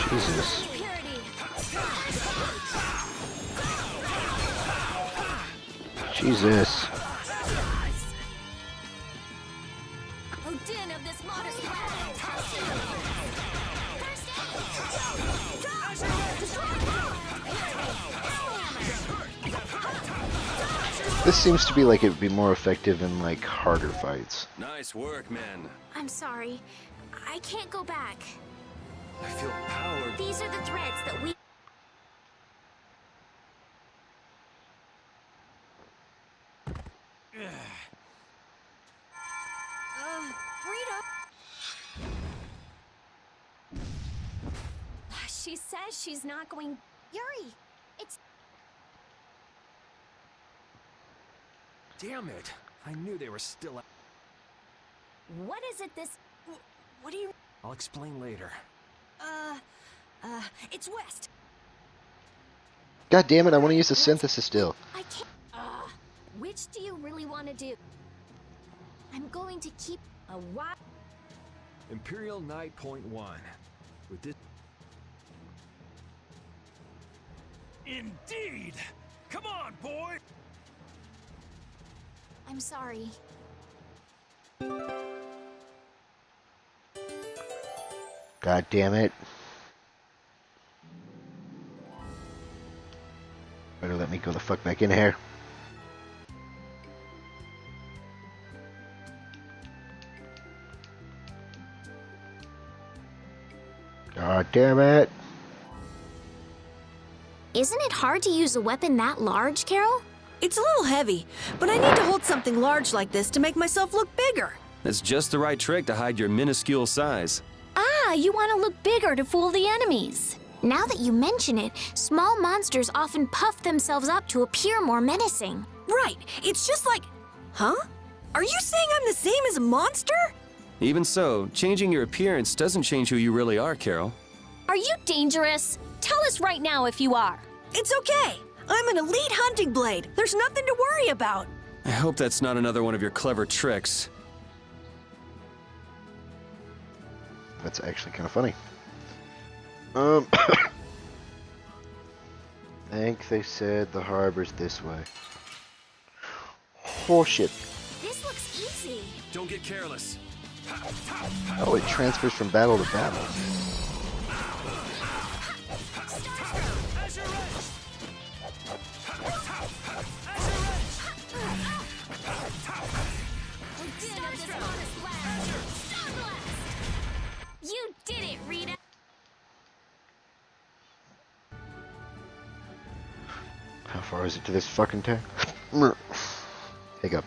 Jesus. purity. Jesus. Oh, din of the this modest lad. First This seems to be like it would be more effective in like harder fights. Nice work, man. I'm sorry. I can't go back. I feel power. These are the threads that we... Rita! She says she's not going. Yuri! It's... Damn it! I knew they were still out. What is it this. What do you... I'll explain later. It's west. God damn it, I want to use the synthesis still. I can't... Which do you really want to do? I'm going to keep... A what? Imperial Knight Point 1. With this... Indeed! Come on, boy! I'm sorry. God damn it. Better let me go the fuck back in here. God damn it. Isn't it hard to use a weapon that large, Carol? It's a little heavy, but I need to hold something large like this to make myself look bigger. That's just the right trick to hide your minuscule size. Ah, you want to look bigger to fool the enemies. Now that you mention it, small monsters often puff themselves up to appear more menacing. Right, it's just like... Huh? Are you saying I'm the same as a monster? Even so, changing your appearance doesn't change who you really are, Carol. Are you dangerous? Tell us right now if you are. It's okay. I'm an elite hunting blade. There's nothing to worry about. I hope that's not another one of your clever tricks. That's actually kind of funny. I think they said the harbor's this way. Oh shit. This looks easy. Don't get careless. Oh, it transfers from battle to battle. You did it, Rita. How far is it to this fucking tank? Hiccup.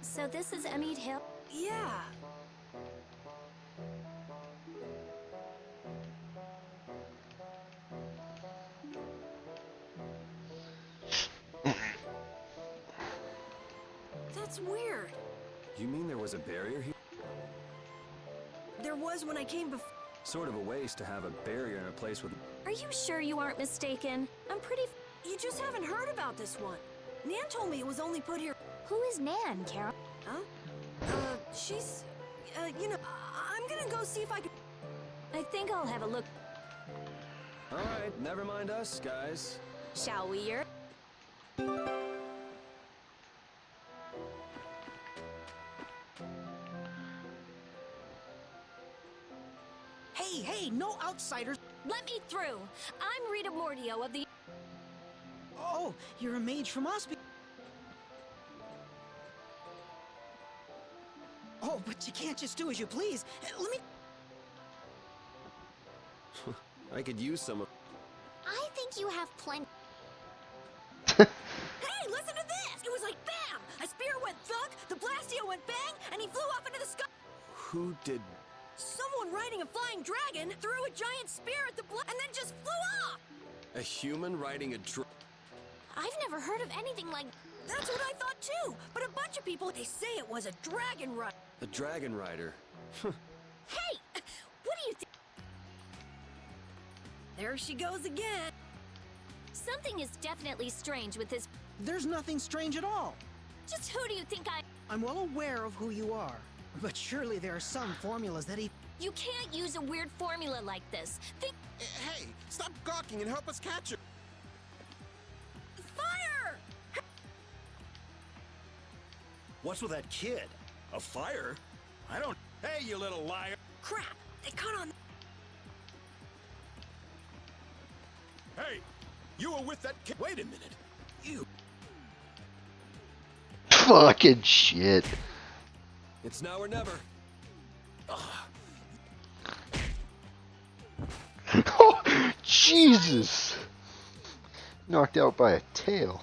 So this is Emmett Hill? Yeah. That's weird. You mean there was a barrier here? There was when I came before. Sort of a waste to have a barrier in a place with... Are you sure you aren't mistaken? I'm pretty. You just haven't heard about this one. Nan told me it was only put here. Who is Nan, Carol? Huh? She's... you know, I'm gonna go see if I can... I think I'll have a look. All right, never mind us, guys. Shall we? Hey, no outsiders! Let me through. I'm Rita Mordio of the. Oh, you're a mage from Osby. Oh, but you can't just do as you please. Let me... I could use some of... I think you have plenty... Hey, listen to this! It was like BAM! A spear went thunk, the Blastia went bang, and he flew off into the sky. Who did... Someone riding a flying dragon threw a giant spear at the and then just flew off! A human riding a I've never heard of anything like... That's what I thought too! But a bunch of people, they say it was a dragon ride. A dragon rider. Hey! What do you think? There she goes again. Something is definitely strange with this. There's nothing strange at all. Just who do you think I... I'm well aware of who you are. But surely there are some formulas that You can't use a weird formula like this. Hey, stop gawking and help us catch her. Fire! What's with that kid? A fire? I don't... Hey, you little liar! Crap! They caught on. Hey! You were with that kid... Wait a minute! You... Fucking shit. It's now or never. Oh, Jesus! Knocked out by a tail.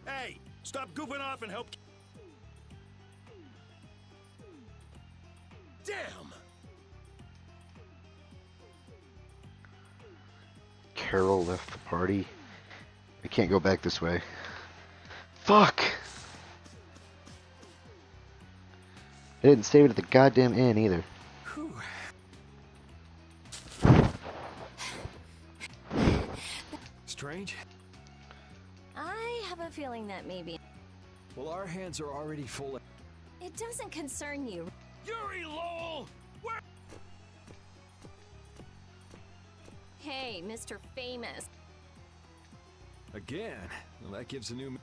Hey! Stop goofing off and help... Damn! Carol left the party. I can't go back this way. Fuck! I didn't save it at the goddamn inn either. Whew. Strange. I have a feeling that maybe Well, our hands are already full. it doesn't concern you. Yuri Lowell! Where... Hey, Mr. Famous. Again? Well, that gives a new...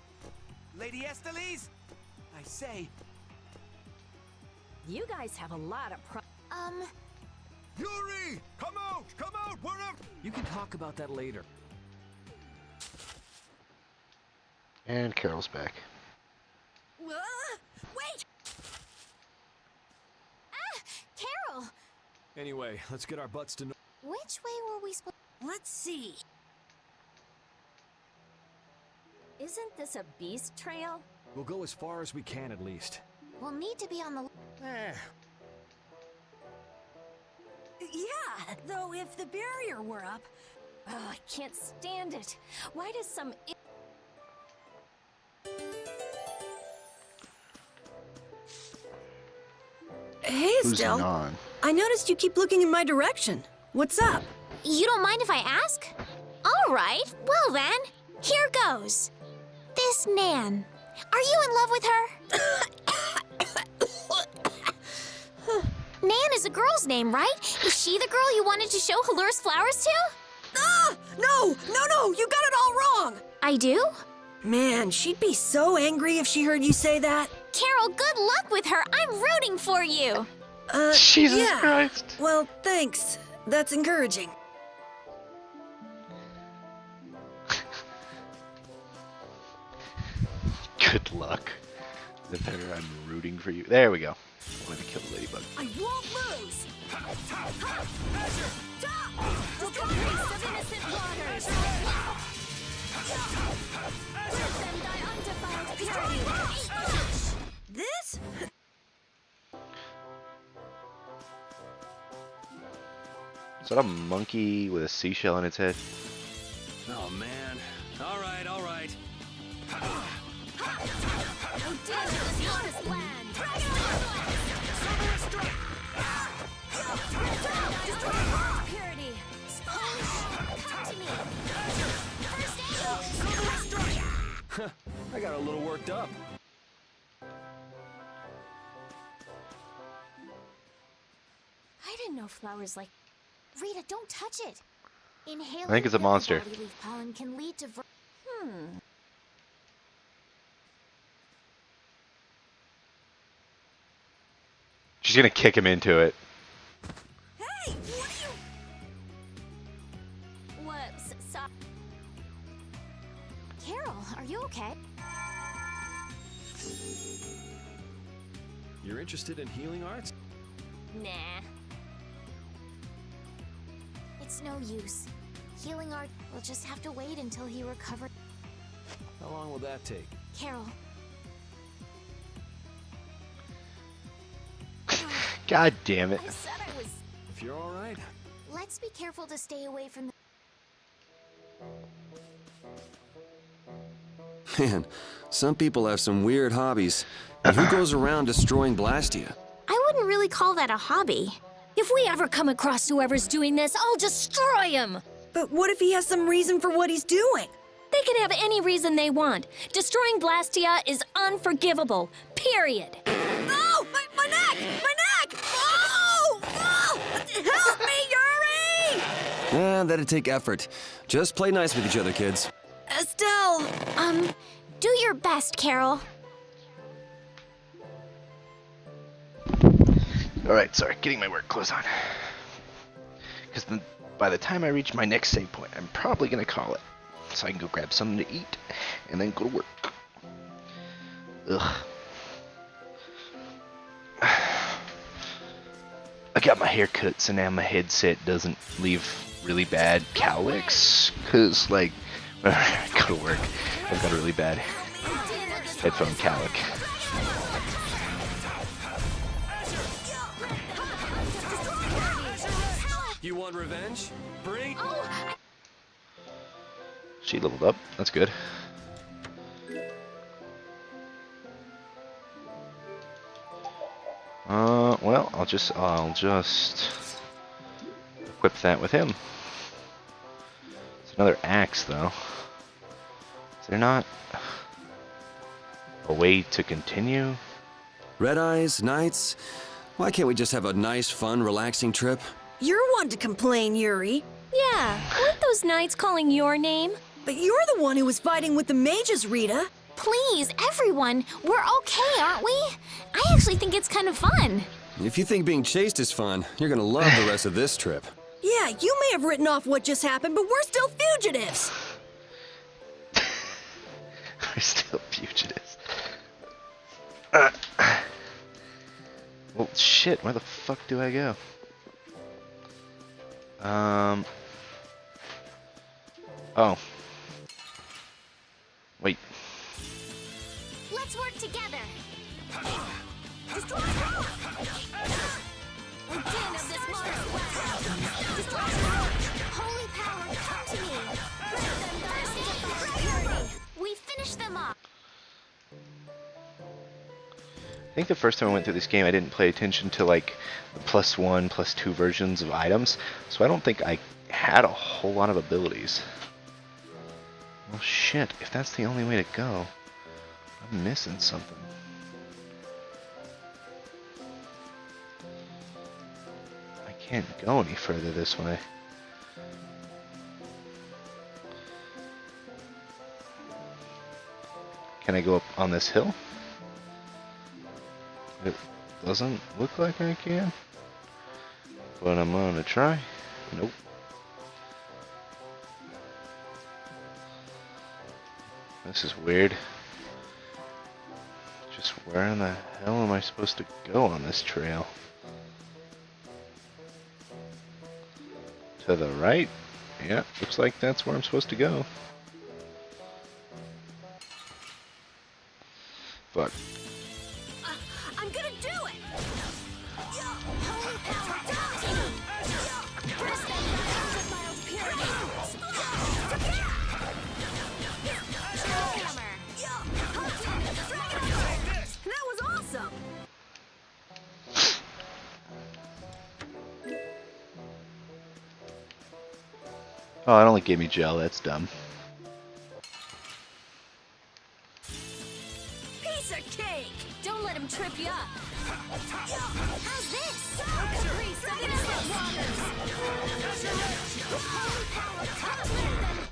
Lady Estelise? I say, You guys have a lot of Yuri! Come out! Come out! We're up! You can talk about that later. And Carol's back. Wait! Carol! Anyway, let's get our butts to... Which way were we supposed... Let's see. Isn't this a beast trail? We'll go as far as we can at least. We'll need to be on the... Yeah, though if the barrier were up... Oh, I can't stand it. Why does some... Hey, Who's Estelle. on? I noticed you keep looking in my direction. What's up? You don't mind if I ask? All right, well then, here goes. This Nan, are you in love with her? Nan is a girl's name, right? Is she the girl you wanted to show Halur's flowers to? Ah! No! You got it all wrong! I do? Man, she'd be so angry if she heard you say that. Carol, good luck with her. I'm rooting for you. Jesus yeah. Christ. Well, thanks. That's encouraging. Good luck. The better I'm rooting for you. There we go. Wanted to kill the ladybug. I won't lose! The priest of innocent waters! Let them die undefiled purity! This? Is that a monkey with a seashell on its head? Oh, man. All right, all right. Oh, damn this promised land! Purity! Come to me. First aid. I got a little worked up. I didn't know flowers like... Rita, don't touch it. Inhaling I think it's a monster. body leaf pollen can lead to... She's gonna kick him into it. Hey, what are you... Whoops, sorry. Carol, are you okay? You're interested in healing arts? Nah. It's no use. Healing art will just have to wait until he recovers. How long will that take? Carol, God damn it. I said I was... If you're all right. let's be careful to stay away from the... Man, some people have some weird hobbies. And who goes around destroying Blastia? I wouldn't really call that a hobby. If we ever come across whoever's doing this, I'll destroy him! But what if he has some reason for what he's doing? They can have any reason they want. Destroying Blastia is unforgivable. Period. Oh! My neck! My neck! That'd take effort. Just play nice with each other, kids. Estelle! Do your best, Carol. Alright, sorry, getting my work clothes on. Because by the time I reach my next save point, I'm probably going to call it. So I can go grab something to eat, and then go to work. Ugh. I got my hair cut, so now my headset doesn't leave really bad cowlicks. Because, like, when I go to work, I've got a really bad headphone cowlick. You want revenge? Bring. She leveled up. That's good. Well, I'll just equip that with him. It's another axe, though. Is there not a way to continue? Red Eyes, Knights. Why can't we just have a nice, fun, relaxing trip? You're one to complain, Yuri. Yeah, weren't those knights calling your name? But you're the one who was fighting with the mages, Rita. Please, everyone, we're okay, aren't we? I actually think it's kind of fun. If you think being chased is fun, you're gonna love the rest of this trip. Yeah, you may have written off what just happened, but we're still fugitives. We're still fugitives. Well, shit, where the fuck do I go? Oh. Wait. Let's work together. Holy power, come to me. We finished them off. I think the first time I went through this game, I didn't pay attention to like the +1, +2 versions of items, so I don't think I had a whole lot of abilities. Well, shit, if that's the only way to go, I'm missing something. I can't go any further this way. Can I go up on this hill? It doesn't look like I can, but I'm gonna try. Nope. This is weird. Just where in the hell am I supposed to go on this trail? To the right? Yeah, looks like that's where I'm supposed to go. Fuck. I'm gonna do it! That was awesome! Oh, it only gave me gel, that's dumb. Piece of cake! Don't let him trip you up. How's this?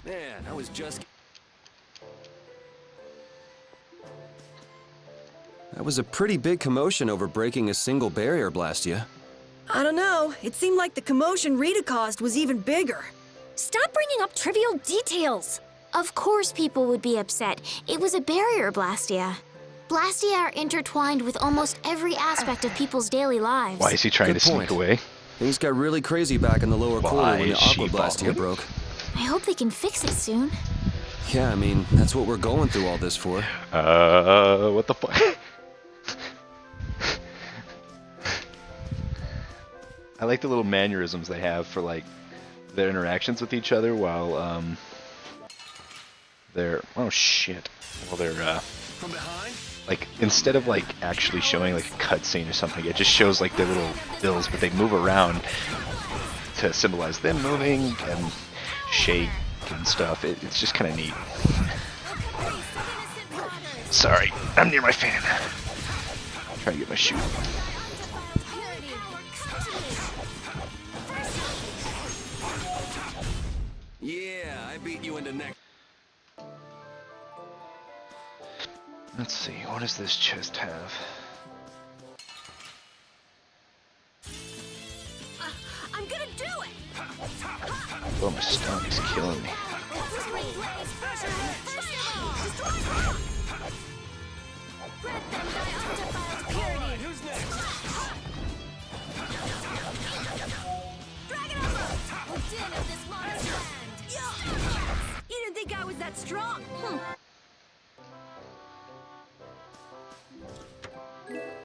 Man, I was just... That was a pretty big commotion over breaking a single barrier, Blastia. I don't know. It seemed like the commotion Rita caused was even bigger. Stop bringing up trivial details. Of course people would be upset. It was a barrier, Blastia. Blastia are intertwined with almost every aspect of people's daily lives. Why is he trying Good to point. sneak away? Things got really crazy back in the lower Why quarter when the is she Aqua Blastia following? broke. I hope they can fix it soon. Yeah, I mean, that's what we're going through all this for. What the fuck? I like the little mannerisms they have for like their interactions with each other while they're while they're From behind? like instead of like actually showing like a cutscene or something, it just shows like their little bills, but they move around to symbolize them moving and shake and stuff. It's just kind of neat. Sorry, I'm near my fan. Trying to get my shoe. Yeah, I beat you into next. Let's see, what does this chest have? I'm gonna do it! Oh, my stomach's killing me. Who's next? Dragon Umber! We're din of this monster land! You didn't think I was that strong?